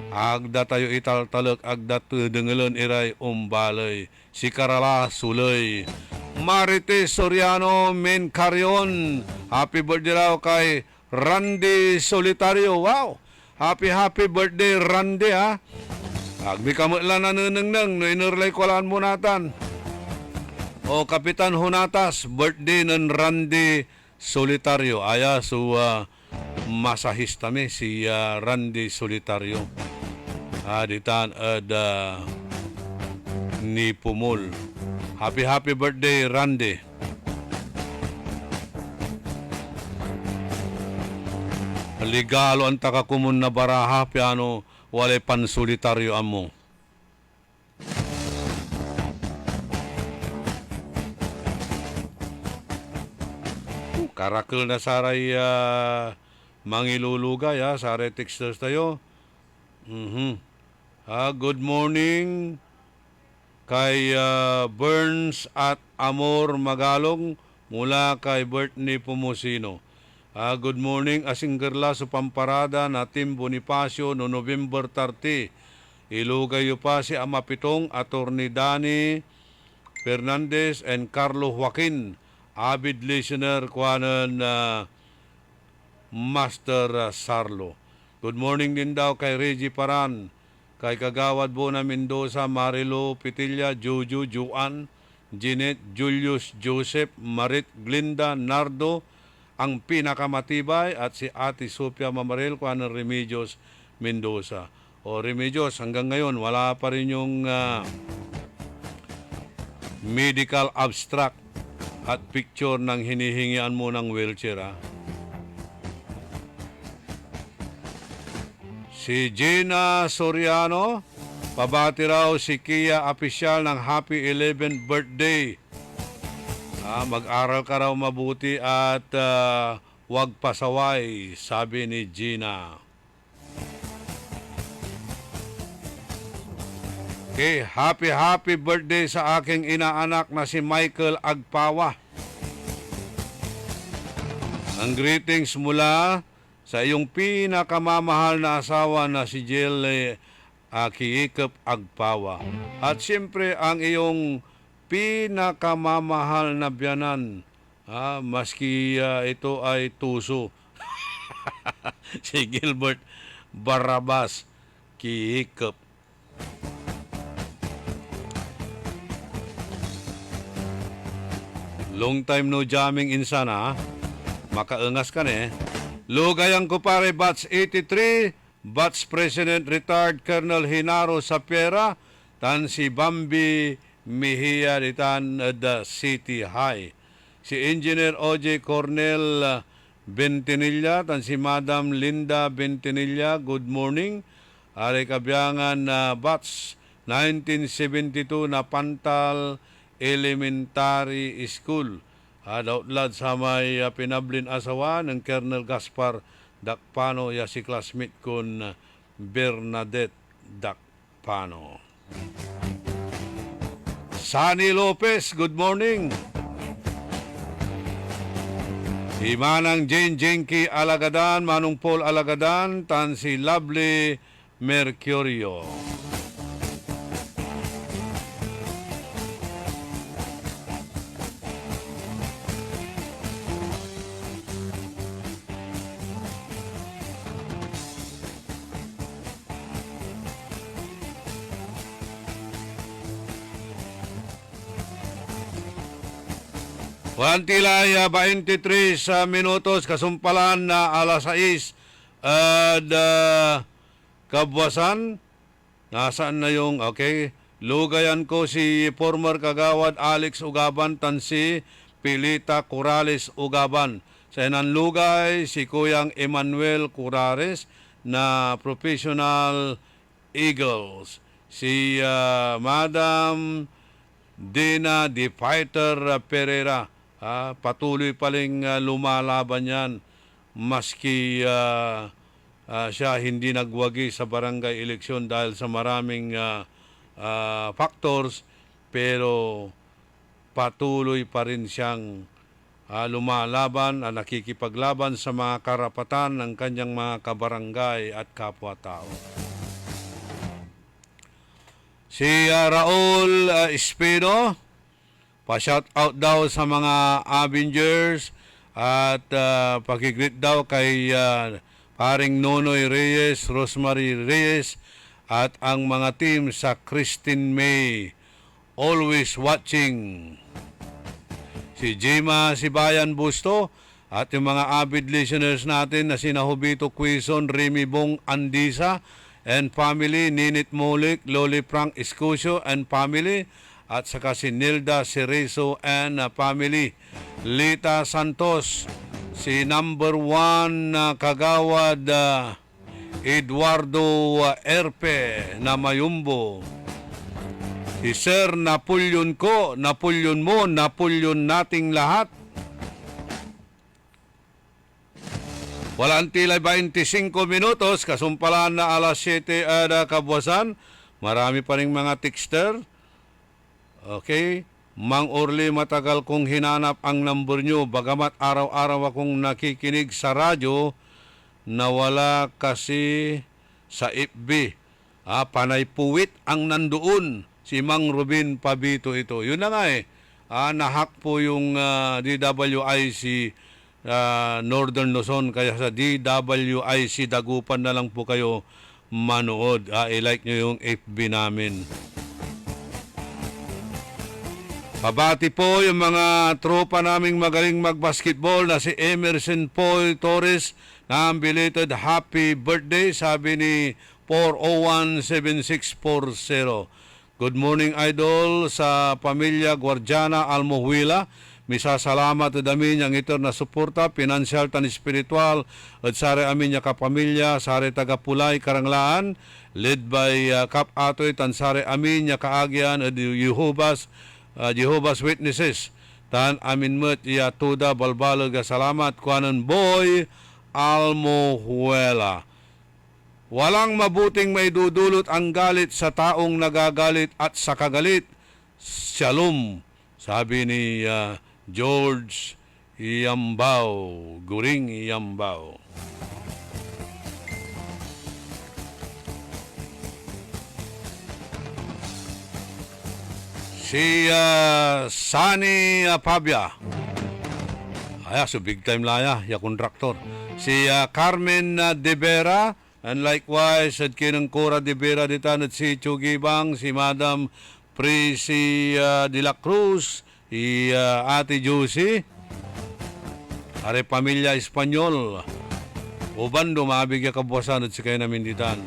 agda tayo italtalak, agda dengelon iray umbalay, si Karala Sulay, Marites Soriano Mencarion, happy birthday raw kay Randy Solitario. Wow, happy birthday Randy ha. Agbi ka mo lang nanunang no inurlay ko lang mo natan. O Kapitan Hunatas, birthday ng Randy Solitario. Masahista mi si Randy Solitario. Ditan ni Pumul. Happy birthday Randy. Ligalo ang takakumun na baraha piano walay pansolitaryo amo. Karakil na saray mangilulugay saray texters tayo. Good morning kay Burns at Amor Magalong mula kay Bertney Pumusino. Good morning, Asinggerla sa Pamparada na Tim Bonifacio no November 30. Ilugayo pa si Amapitong, Attorney Dani Fernandez and Carlo Joaquin. Avid listener kuanan Master Sarlo. Good morning din daw kay Reggie Paran, kay Kagawad Bona Mendoza, Marilo Pitilla, Juju, Juan, Jeanette, Julius, Joseph, Marit, Glinda, Nardo, ang pinakamatibay, at si Ate Sophia Mamarel kuan ng Remedios Mendoza. O Remedios, hanggang ngayon wala pa rin yung medical abstract at picture ng hinihingian mo ng wheelchair. Si Gina Soriano, pabati raw si Kia Apisyal ng happy 11th birthday. Mag-aral ka raw mabuti at wag pasaway, sabi ni Gina. Okay, happy birthday sa aking inaanak na si Michael Agpawa. Ang greetings mula sa iyong pinakamamahal na asawa na si Jill Kiikap Agpawa. At siyempre ang iyong pinakamamahal na biyanan, maski ito ay tuso. Si Gilbert Barabas Kiikap. Long time no jamming insan makaengas ka Lugayang ko pare Batch 83, Batch President Retired Colonel Hinaro Sapera, tan si Bambi Mejia ditan the City High. Si Engineer O.J. Cornel Bentinilla, tan si Madam Linda Bentinilla, good morning. Ari kabiyangan na batch 1972 na Pantal Elementary School. Dautlad sa may pinablin asawa ng Colonel Gaspar Dakpano, ya si classmate kon Bernadette Dakpano. Sunny Lopez, good morning. Si Manang Jane Jenky Alagadan, Manong Paul Alagadan, tan si Lovely Mercurio. Wantilay 23 minutos, kasumpalan na alas 6 at kabwasan. Nasaan na yung, okay, lugayan ko si former kagawad Alex Ugaban, tan si Pilita Corrales Ugaban. Sa inanlugay si Kuyang Emmanuel Curares na professional Eagles. Si Madam Dina the Fighter Pereira. Patuloy paling lumalaban yan maski siya hindi nagwagi sa barangay eleksyon dahil sa maraming factors, pero patuloy pa rin siyang lumalaban, nakikipaglaban sa mga karapatan ng kanyang mga kabarangay at kapwa-tao. Si Raul Espino, pa-shout out daw sa mga Avengers at pakigreet daw kay paring Nonoy Reyes, Rosemary Reyes at ang mga team sa Christine May. Always watching. Si Jema Sibayan Busto at yung mga avid listeners natin na sina Hubito Quezon, Remy Bong Andisa and family, Ninit Molik, Loli Frank Escusio and family, at saka si Nilda Cerezo and family, Lita Santos, si number 1 kagawad Eduardo Erpe na Mayumbo, si Sir Napoleon ko, Napoleon mo, Napoleon nating lahat. Walang tilay 25 minutos, kasumpalan na alas 7 ada kabwasan. Marami pa rin mga texter. Okay, Mang Orly, matagal kong hinanap ang number nyo, bagamat araw-araw akong nakikinig sa radyo, nawala kasi sa FB. Panay puwit ang nandoon, si Mang Rubin Pabito ito. Yun na nga nahack po yung DWIC Northern Luzon, kaya sa DWIC Dagupan na lang po kayo manood. I-like nyo yung FB namin. Pabati po yung mga tropa naming magaling magbasketball na si Emerson Paul Torres na ang belated happy birthday, sabi ni 4017640. Good morning, idol, sa pamilya Guardiana Almohuila. Misasalamat dami niyang ito na suporta, financial tan espiritual at sare amin niya kapamilya, sare taga Pulay, Karanglaan, led by Kap Atoy, tan sare amin niya kaagyan at Jehovah's Witnesses. Tan amin met iya tuda balbalog salamat kuanan boy Almohuela. Walang mabuting maidudulot ang galit sa taong nagagalit at sa kagalit. Shalom, sabi ni George Iyambao, Guring Iyambao. Si Sunny Pabia. So big time laya, ya kontraktor. Si Carmen De Vera, and likewise at kinang Cora De Vera ditan at si Chugibang, si Madam Prisi de la Cruz, si Ate Josie, are pamilya Espanyol. Uban dumabig ya kabuasan at si kayo namin ditan.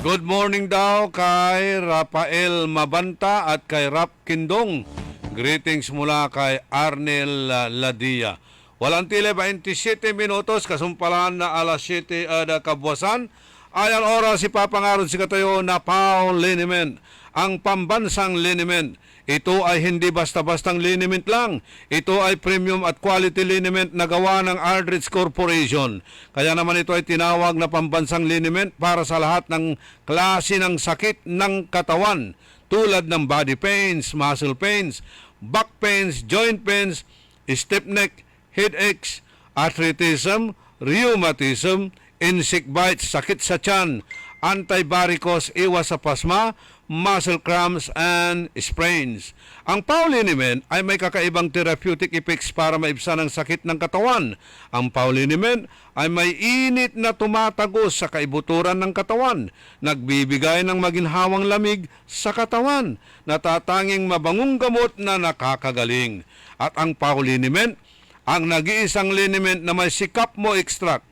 Good morning daw kay Rafael Mabanta at kay Rap Kindong. Greetings mula kay Arnel Ladia. Walang tile 27 minutos, kasumpalan na alas 7 ada kabuwasan. Ayan oras si papangarod si katayo na Paul Liniment. Ang pambansang liniment, ito ay hindi basta-bastang liniment lang. Ito ay premium at quality liniment na gawa ng Aldrich Corporation. Kaya naman ito ay tinawag na pambansang liniment para sa lahat ng klase ng sakit ng katawan. Tulad ng body pains, muscle pains, back pains, joint pains, stiff neck, headaches, arthritism, rheumatism, insect bites, sakit sa tiyan, anti-varicose, iwas sa pasma, muscle cramps, and sprains. Ang Pauliniment ay may kakaibang therapeutic effects para maibsan ang sakit ng katawan. Ang Pauliniment ay may init na tumatagos sa kaibuturan ng katawan, nagbibigay ng maginhawang lamig sa katawan, natatanging mabangong gamot na nakakagaling. At ang Pauliniment, ang nag-iisang liniment na may sikapmo extract.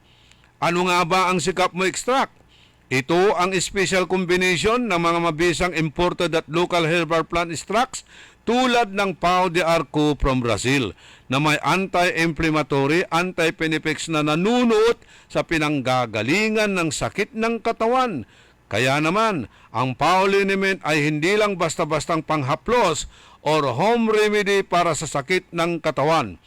Ano nga ba ang sikapmo extract? Ito ang special combination ng mga mabisang imported at local herbal plant extracts tulad ng Pau de Arco from Brazil na may anti-inflammatory, anti-penifex na nanunuot sa pinanggagalingan ng sakit ng katawan. Kaya naman, ang Pau Liniment ay hindi lang basta-bastang panghaplos or home remedy para sa sakit ng katawan.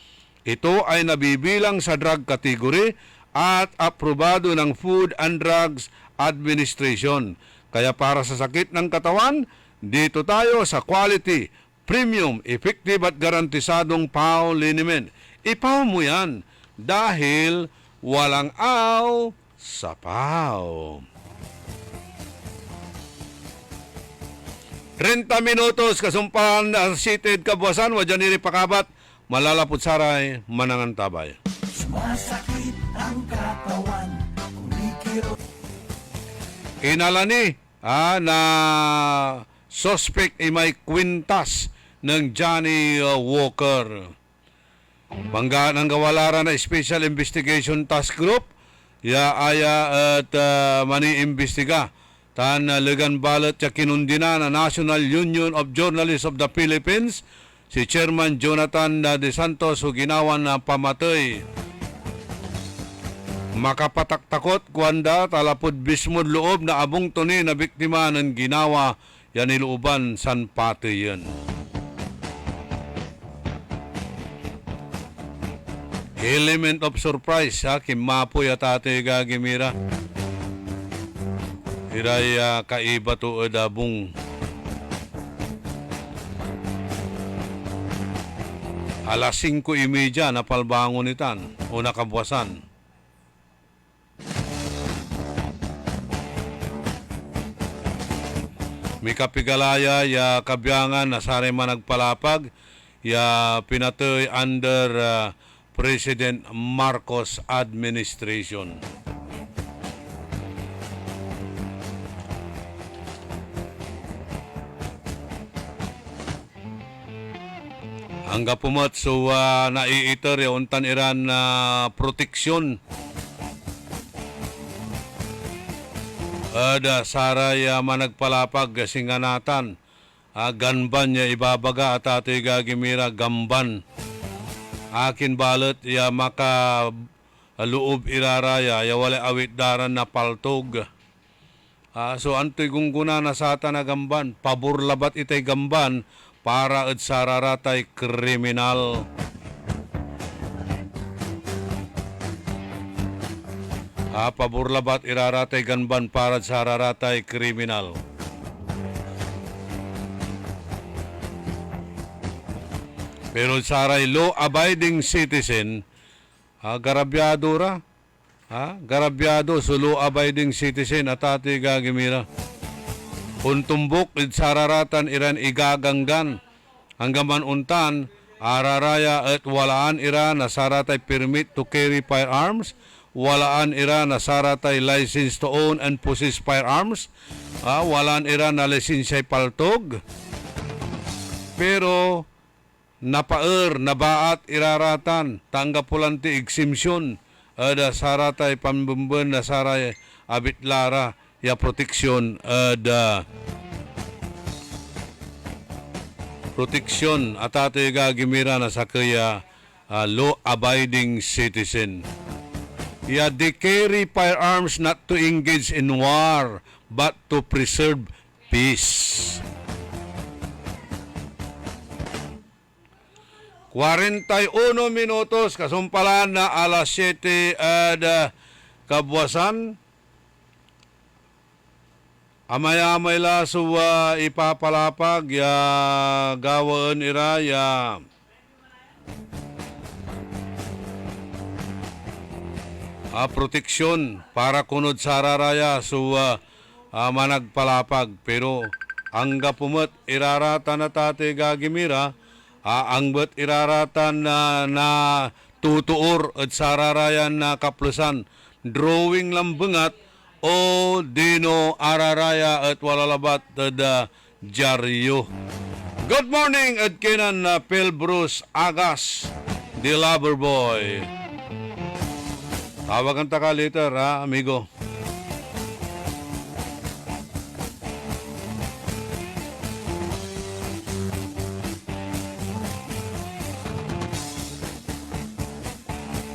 Ito ay nabibilang sa drug category at aprobado ng Food and Drugs Administration. Kaya para sa sakit ng katawan, dito tayo sa quality, premium, effective at garantisadong Pau Liniment. Ipaw mo yan dahil walang aw sa Pau. 30 minutos kasumpahan na seated kabuwasan, wadyan nili pakabat, malalapot saray, manangan tabay. Sumasakit ang katawan, kumikirot. Inalani na suspect ay may kwintas ng Johnny Walker. Bangga ng gawalaran na Special Investigation Task Group, aya at mani-imbestiga. Tan legan balot ya kinundina na National Union of Journalists of the Philippines, si Chairman Jonathan De Santos o ginawan na pamatay. Makapataktakot kuanda talapod bismod loob na abong tuni na biktima ng ginawa yan iluuban san pati yan. Element of surprise ha, kimapoy at ate gagimira. Iray kaiba to adabong. Alas 5:30 na palbangon itan o nakabuwasan. May kapigalaya ya kabyangan na sari man nagpalapag ya pinatoy under President Marcos administration. Hangga pumat so naiiter ya untan iran na proteksyon. Ada saray managpalapag singanatan. Ganban ya ibabaga at ato'y gagimira gamban. Akin balot ya maka loob iraraya ya wala awit daran na paltog. So anto'y gungguna na sata na gamban. Pabor labat itay gamban para at sararatay kriminal. Pabor labat iraratay ganban para sa raratay kriminal. Pero saray law-abiding citizen, garabyado ra. Garabyado so law-abiding citizen at ati gagimira. Untumbok id sararatan iran igaganggan. Hanggaman untan, araraya at walaan ira na saratay permit to carry firearms, walaan ira na saratay license to own and possess firearms, walaan ira na lisensya paltog. Pero napaer, nabaat iraratan, tanggapulanti exemption, ada saratay pambumben na saray abitlara, ya proteksyon proteksyon at ato gagimira na sa kaya law-abiding citizen. Yeah, they carry firearms not to engage in war, but to preserve peace. 41 minutos, kasumpalan na alas 7 kabuwasan. Amay-amay la suwa ipapalapag, ya gawaan ira, ya proteksyon para kunod sa raraya so managpalapag. Pero ang gapumat irarata na tate gagimira, ang bat irarata na tutuor at sa rarayan na kaplusan. Drawing lambangat o dino araraya at walalabat at dyaryo. Good morning at kinan na Phil Bruce Agas, the lover boy. Tawagan ta ka later, ha, amigo.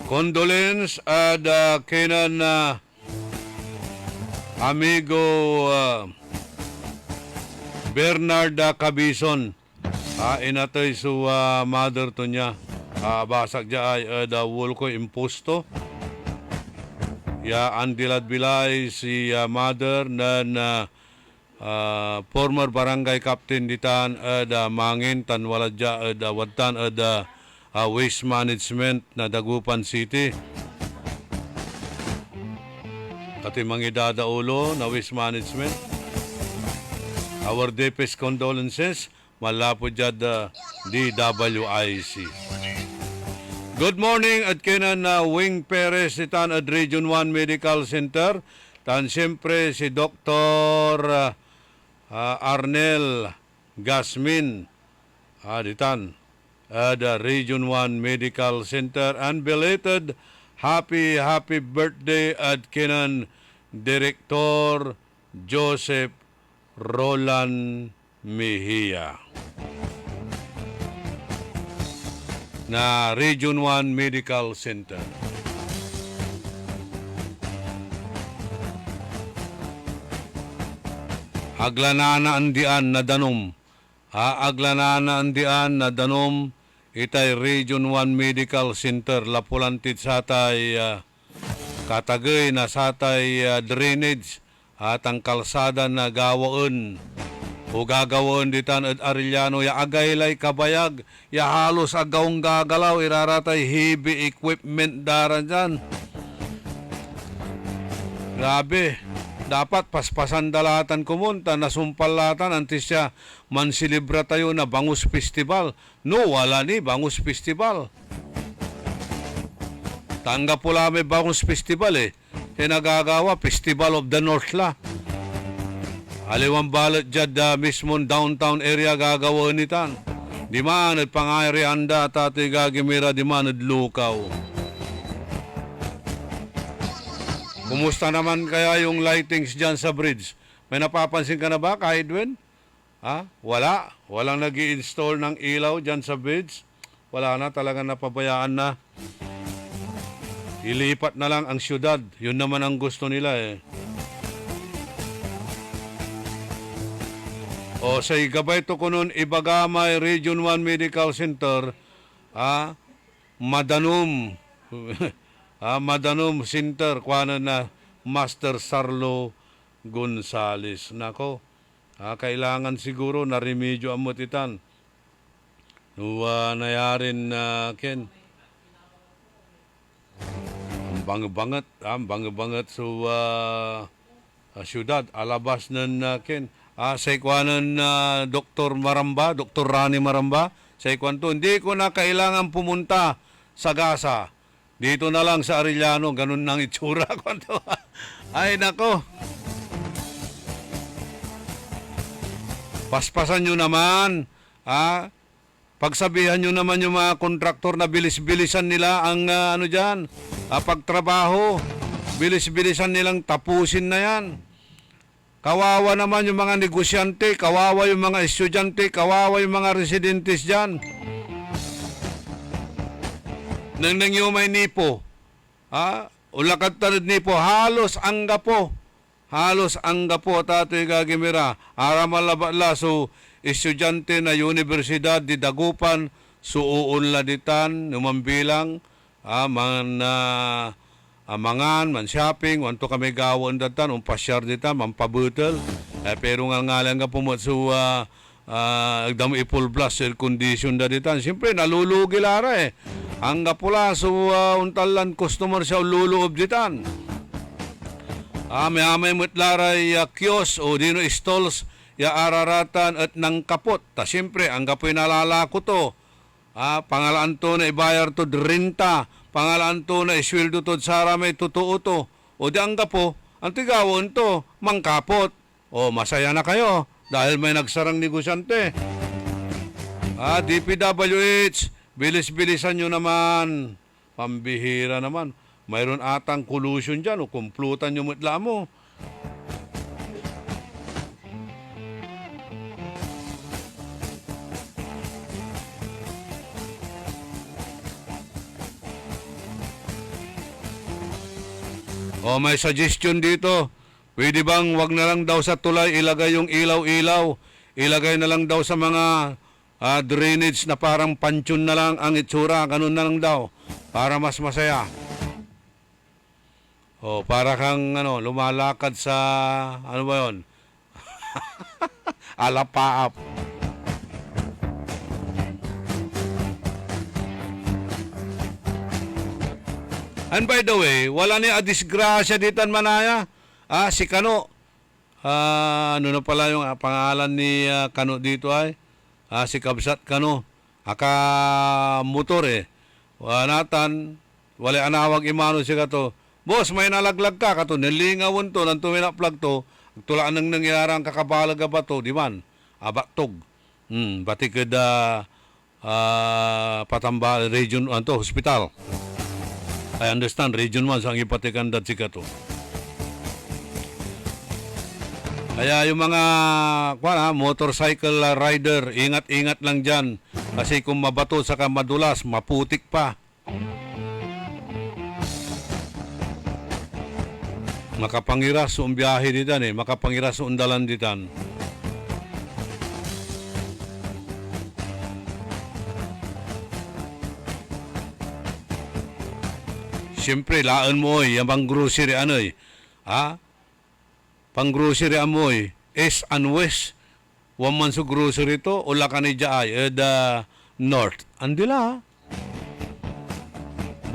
Condolence at kinan amigo Bernard Cabison. Inatoy su mother to niya. Basag dya ay wul ko imposto. Ya andilad bilay si mother na former barangay captain ditan mangin tan waladya wadtan waste management na Dagupan City. At mga idadaulo na waste management. Our deepest condolences malapod dyan DWIC. Good morning at kinan na Wing Perez itan at Region 1 Medical Center. Tan siyempre si Dr. Arnel Gasmin ditan at Region 1 Medical Center. And belated happy birthday at kinan Director Joseph Roland Mejia na Region 1 Medical Center. Aglanana andian na danom. Aglanana andian na danom itay Region 1 Medical Center. Lapulantid sa tay katagay na sa tay drainage at ang kalsada na gawaan o gagawon ditan at Arellano ya agaylay kabayag ya halos agawang gagalaw iraratay heavy equipment daran dyan. Grabe, dapat paspasan dalatan kumunta nasumpalatan antes siya mansilibra tayo na Bangus Festival. No, wala ni Bangus Festival. Tanggap pula may Bangus Festival nagagawa Festival of the North la. Aliwang balot dyan mismo downtown area gagawin nitan. Di man at pangayari anda tati gagimira di man at lukaw. Kumusta naman kaya yung lightings dyan sa bridge? May napapansin ka na ba kahit Edwin? Wala. Walang nag-i-install ng ilaw dyan sa bridge. Wala na, talaga napabayaan na. Ilipat na lang ang syudad. Yun naman ang gusto nila O sa gabay to kunon Ibagamay Region 1 Medical Center, Madanom Madanom Center, kuwanan na Master Sarlo Gonzales. Nako, kailangan siguro na remedyo ang mutitan. Nayarin na Ken. Ang bangga-bangat sa syudad, alabas na Ken. Sa ikwanan Dr. Maramba, Dr. Rani Maramba, sa ikwanto, hindi ko na kailangan pumunta sa Gasa. Dito na lang sa Arellano, ganun nang itsura. Ay, nako. Paspasan nyo naman, pagsabihan nyo naman yung mga kontraktor na bilis-bilisan nila ang pagtrabaho. Bilis-bilisan nilang tapusin na yan. Kawawa naman yung mga negosyante, kawawa yung mga estudyante, kawawa yung mga residentes dyan. Nang nangyumay nipo, ulakad tanod nipo, halos angga po tatoy kagimira. Aramalabala so estudyante na Universidad di Dagupan, suuon laditan, numambilang, mangan, man shopping, wanto kami gawon datan, pasyar dita, mampabutel. Pero ngalan nga pumot so agdamo ipul blast air condition da ditan. Siyempre nalulugi lara Hangga pula so untalan customer siya luloob ditan. May mutlaray kios o dino stalls ya araratan at nang kapot. Ta siyempre ang gapoy nalalako to. Pangalaan to na ibayar to renta. Pangalaan to na isweldo to sara may totoo to. O di ang gapo, ang tigawon to, mangkapot. O masaya na kayo dahil may nagsarang negosyante. DPWH, bilis-bilisan nyo naman. Pambihira naman. Mayroon atang collusion dyan o kumplutan nyo mutla mo. O may suggestion dito. Pwede bang wag na lang daw sa tulay ilagay yung ilaw-ilaw? Ilagay na lang daw sa mga drainage na parang pansyon na lang ang itsura. Ganun na lang daw. Para mas masaya. O para kang lumalakad sa ano ba 'yon? Alapaap. And by the way, wala ni disgrasya ditan manaya. Si Kano. Ano na pala yung pangalan ni Kano dito ay? Si Kabsat Kano. Aka motor Wanatan, wala anawag imano siya kato. Boss, may nalaglag ka kato. Nilingawon to, nang tuminaplag to. Tulaan nang nangyarang kakabalag ba to, di man? Abaktog. Batikid Patamba Region, hospital. I understand, Region 1 sang ipatikan dat si kato. Kaya yung mga motorcycle rider, ingat-ingat lang dyan. Kasi kung mabato sa madulas, maputik pa. Makapangiras ang biyahe ditan makapangiras ang dalan ditan. Siyempre, laan mo yung pang grocery pang grocery amoy, east and west. Waman sa grocery to, ula ka ni Jaay, north. Andila,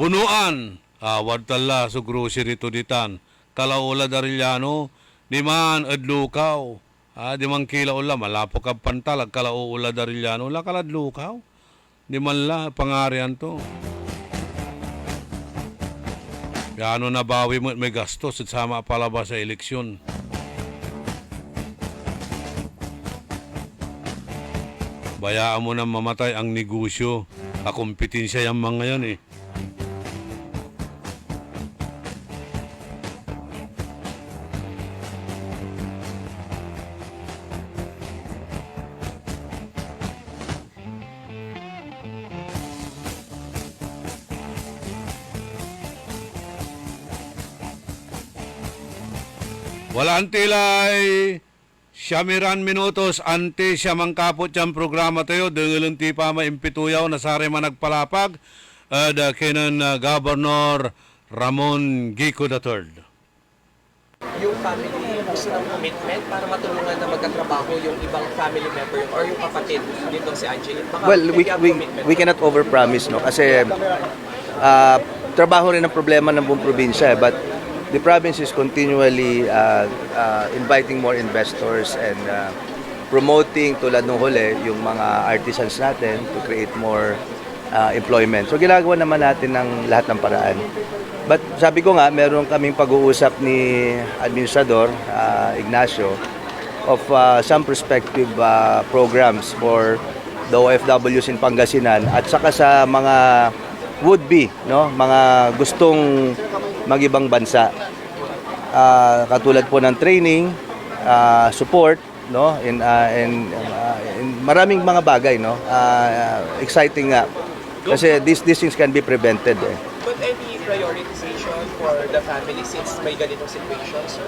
Bunuan, wadtala sa grocery to ditan. Talaula Dariliano, di man adlukaw. Di man kila ula, malapo ka pantalag, kalaula Dariliano, ula kaladlukaw. Di man la, pangarian to. Yano nabawi mo may gastos at sama palabas sa eleksyon. Bayaan mo na mamatay ang negosyo. Kakumpetensya yung mga yan Wala antilay Siyamiran minutos ante siya mangkapot siyang programa tayo dengan ti pa maimpituyaw na sari managpalapag da kenan Governor Ramon Gico III. Yung family gusto ng commitment para matulungan na magkatrabaho yung ibang family member or yung kapatid dito si Angie. Well, we cannot overpromise, no? Kasi trabaho rin ang problema ng buong probinsya, but the province is continually inviting more investors and promoting tulad nung huli yung mga artisans natin to create more employment. So ginagawa naman natin ng lahat ng paraan. But sabi ko nga, meron kaming pag-uusap ni Administrador Ignacio of some prospective programs for the OFWs in Pangasinan at saka sa mga would-be, no? Mga gustong mag-ibang bansa. Katulad po ng training, support, no, in maraming mga bagay, no. Exciting nga kasi these things can be prevented. But any prioritization for the family since may ganitong situation, sir?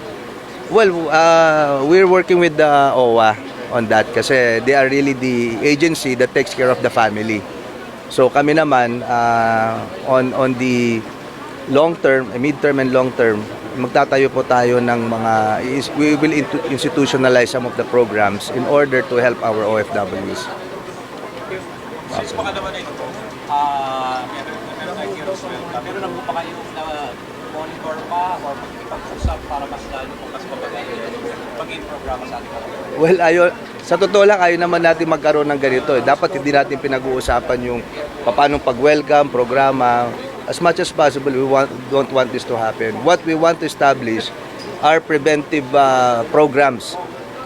Well, we're working with the OWA on that kasi they are really the agency that takes care of the family. So kami naman on the long term, mid-term and long term, magtatayo po tayo ng mga we will institutionalize some of the programs in order to help our OFWs. Since baka naman ito, meron na heroes welcome. Meron na po pa kayong monitor pa or mag-usap para mas lalo po mas mabagay pag-in programa sa ating mga. Well, sa totoo lang, ayaw naman natin magkaroon ng ganito. Dapat hindi natin pinag-uusapan yung paano pag-welcome, programa. As much as possible, we don't want this to happen. What we want to establish are preventive programs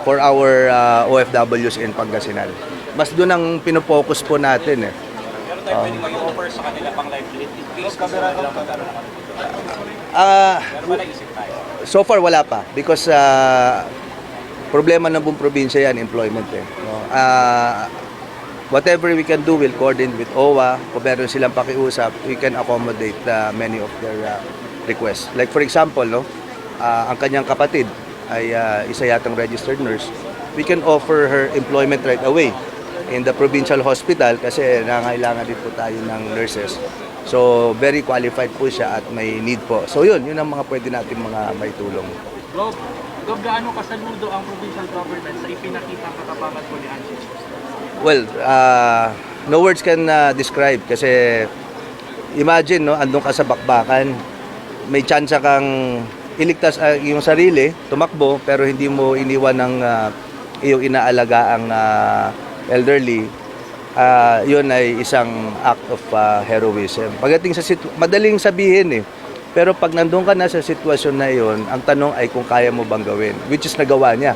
for our OFWs in Pangasinan. Mas doon ang pinopokus po natin. Meron tayo pwede mag-offer sa kanila pang liability in case kasi nila magkaroon ng pero ba naisip tayo? So far, wala pa. Because problema ng buong probinsya yan, employment. No? Whatever we can do, we'll coordinate with OWA. Kung meron silang pakiusap, we can accommodate many of their requests. Like for example, no, ang kanyang kapatid ay isa yatang registered nurse. We can offer her employment right away in the provincial hospital kasi nangailangan din po tayo ng nurses. So, very qualified po siya at may need po. So, yun ang mga pwede natin mga maitulong. Rob, gaano kasaludo ang provincial government sa ipinakitang katapangan po ni Angel? Well, no words can describe kasi imagine, no, andun ka sa bakbakan, may tsansa kang iligtas yung sarili, tumakbo, pero hindi mo iniwan ng iyong inaalagaang elderly. Yun ay isang act of heroism. Pagdating sa madaling sabihin pero pag nandun ka na sa sitwasyon na yun, ang tanong ay kung kaya mo bang gawin, which is nagawa niya,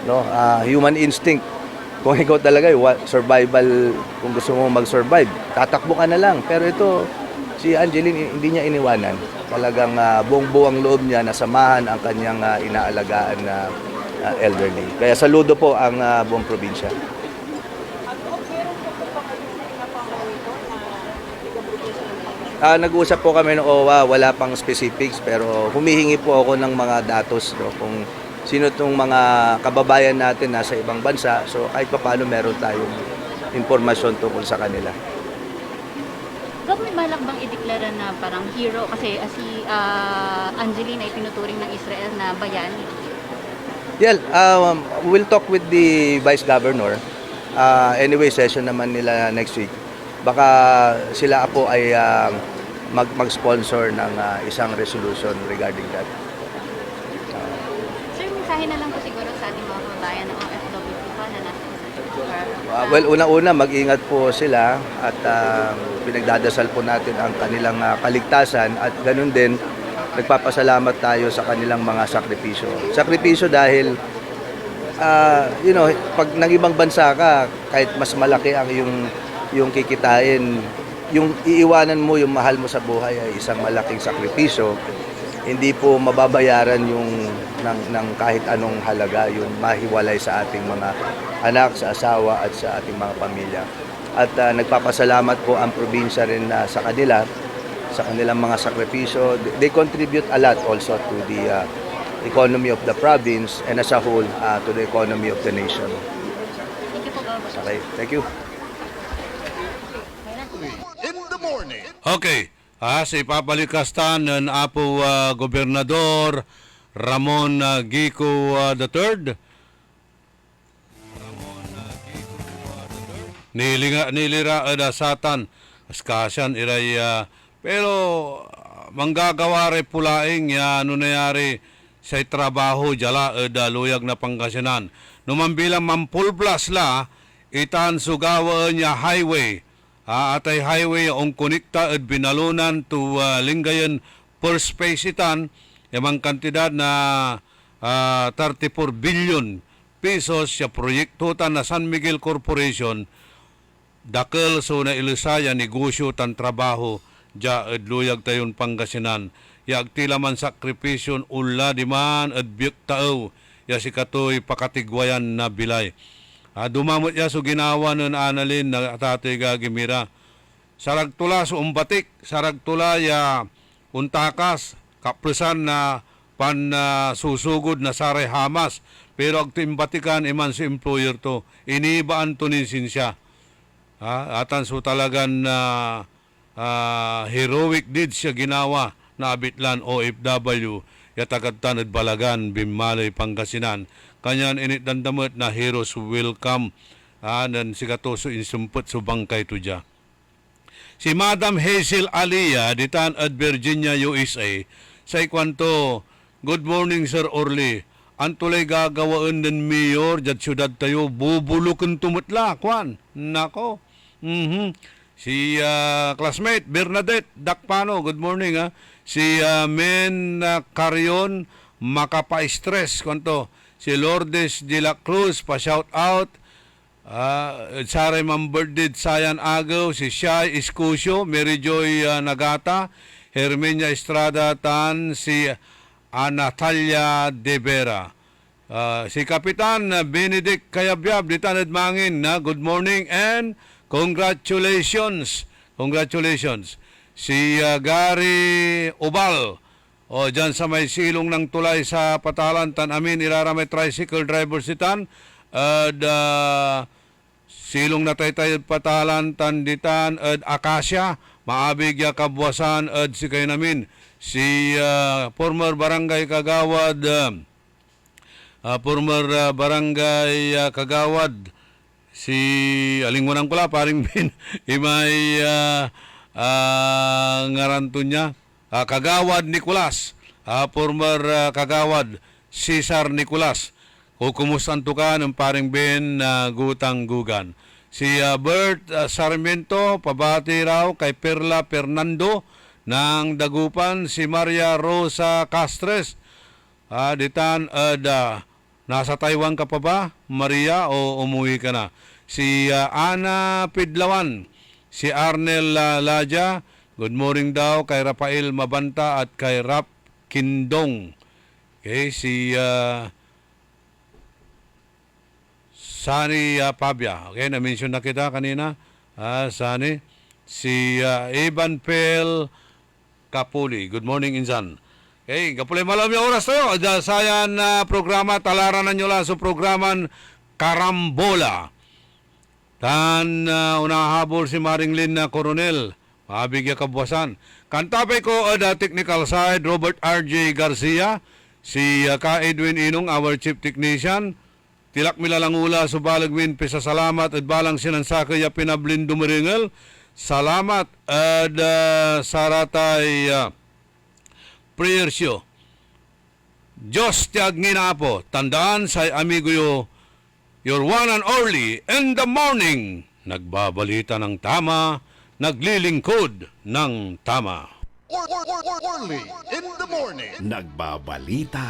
no? Human instinct. Kung ikaw talaga survival, kung gusto mo mag-survive, tatakbo ka na lang. Pero ito, si Angeline hindi niya iniwanan. Talagang buong-buong loob niya na samahan ang kanyang inaalagaan na elderly. Kaya saludo po ang buong probinsya. Nag-uusap po kami ng OWA, wala pang specifics pero humihingi po ako ng mga datos, no, kung sino itong mga kababayan natin nasa ibang bansa. So kahit pa paano meron tayong impormasyon tungkol sa kanila. Gab, may balak bang ideklara na parang hero kasi si Angeline ay tinuturing ng Israel na bayani? Yeah, we'll talk with the Vice Governor. Anyway, session naman nila next week. Baka sila po ay mag-sponsor ng isang resolution regarding that. Sir, mensahe na lang po siguro sa ating mga kababayan ng OFW pa na nasa well, una-una, mag-ingat po sila at pinagdadasal po natin ang kanilang kaligtasan at ganun din, nagpapasalamat tayo sa kanilang mga sakripisyo. Sakripisyo dahil, pag nang ibang bansa ka, kahit mas malaki ang yung kikitain, yung iiwanan mo yung mahal mo sa buhay ay isang malaking sakripisyo. Hindi po mababayaran yung ng kahit anong halaga yung mahiwalay sa ating mga anak, sa asawa at sa ating mga pamilya. At nagpapasalamat po ang probinsya rin sa kanila, sa kanilang mga sakripisyo. They contribute a lot also to the economy of the province and as a whole to the economy of the nation. Thank you po, Gab. Okay, thank you. In the morning. Okay, sa ipapalikastan ng Apo Gobernador Ramon Gico III. Nilira satan askasan iray pero manggagawa rin pulaing ano nangyari sa trabaho jala luyag na Pangasinan. Numambilang mampulblas la itan sugawa niya highway. Atay highway ang konekta at binalunan to Lingayen First Phase itan yamang kantidad na 34 billion pesos sa proyekto tan na San Miguel Corporation dakil so na ilusaya negosyo tan trabaho ja at luyag tayon Pangasinan. Yag tila man sakripisyon ulla di man at biyok tao ya si katoy pakatigwayan na bilay. Dumamot ya so ginawa nun analin na tatay gagimira. Saragtula so umbatik, saragtula ya untakas, kapresan na susugod na saray hamas. Pero ag timbatikan iman si employer to, inibaan to ninsin siya. Atan so talagang heroic deeds siya ginawa na abitlan OFW, ya tagadtan at Balagan, Bimmalay, Pangasinan. Kanyan init dandamot na heroes welcome nan si katoso insumpot so bangkay to dya. Si Madam Hazel Alia, ditan at Virginia, USA, sa ikwanto, good morning Sir Orly. Antulay gagawaan ng mayor dyan syudad tayo, bubulukan tumutla, kwan. Nako. Si classmate Bernadette Dakpano, good morning ha. Si Men Carion, makapa-stress, kwanto. Si Lourdes de la Cruz, pa-shout out. Saray Mamberdid Sayan Agaw, si Shai Iscusio, Mary Joy Nagata, Herminia Estrada Tan, si Natalia De Vera. Si Kapitan Benedict Kayabyab, di Tanad Mangin, good morning and congratulations. Congratulations. Si Gary Ubal, dyan sa may silong ng tulay sa Patalan, Tan Amin, iraramay tricycle driver si Tan. Silong na taytay Patalan, Tanditan, Akasya, maabig ya kabwasan, si kayo namin. Si former barangay Kagawad, si Alingwanang pala, paring bin, imay ngaranto niya, Kagawad Nicolas, former Kagawad Cesar Nicolas. Kumusta to ka ng paring Ben Gutang Gugan. Si Bert Sarmiento, pabati raw kay Perla Fernando ng Dagupan. Si Maria Rosa Castres, ditan, nasa Taiwan ka pa ba, Maria, o umuwi ka na? Si Ana Pidlawan, si Arnel Laja, good morning daw kay Rafael Mabanta at kay Rap Kindong. Okay, si Sani Pabia. Okay, na-mention na kita kanina. Sani. Si Evan Pel Kapuli. Good morning, Insan. Okay, kapulay malam yung oras tayo. Sayan programa, talaran na nyo lang sa programan Karambola. Tan unahabol si Maringlin na Coronel. Mabigya kabwasan. Kantapay ko technical side, Robert R.J. Garcia. Si Ka Edwin Inong, our chief technician. Tilak milalangula sa balagwin, pisa salamat at balang sinansaka ya pinablin dumaringal. Salamat at saratay prayer show. Diyos tiyag nginapo, tandaan sa amigo yo, your one and only in the morning. Nagbabalita ng tama, naglilingkod ng tama. Orly in the morning. Nagbabalita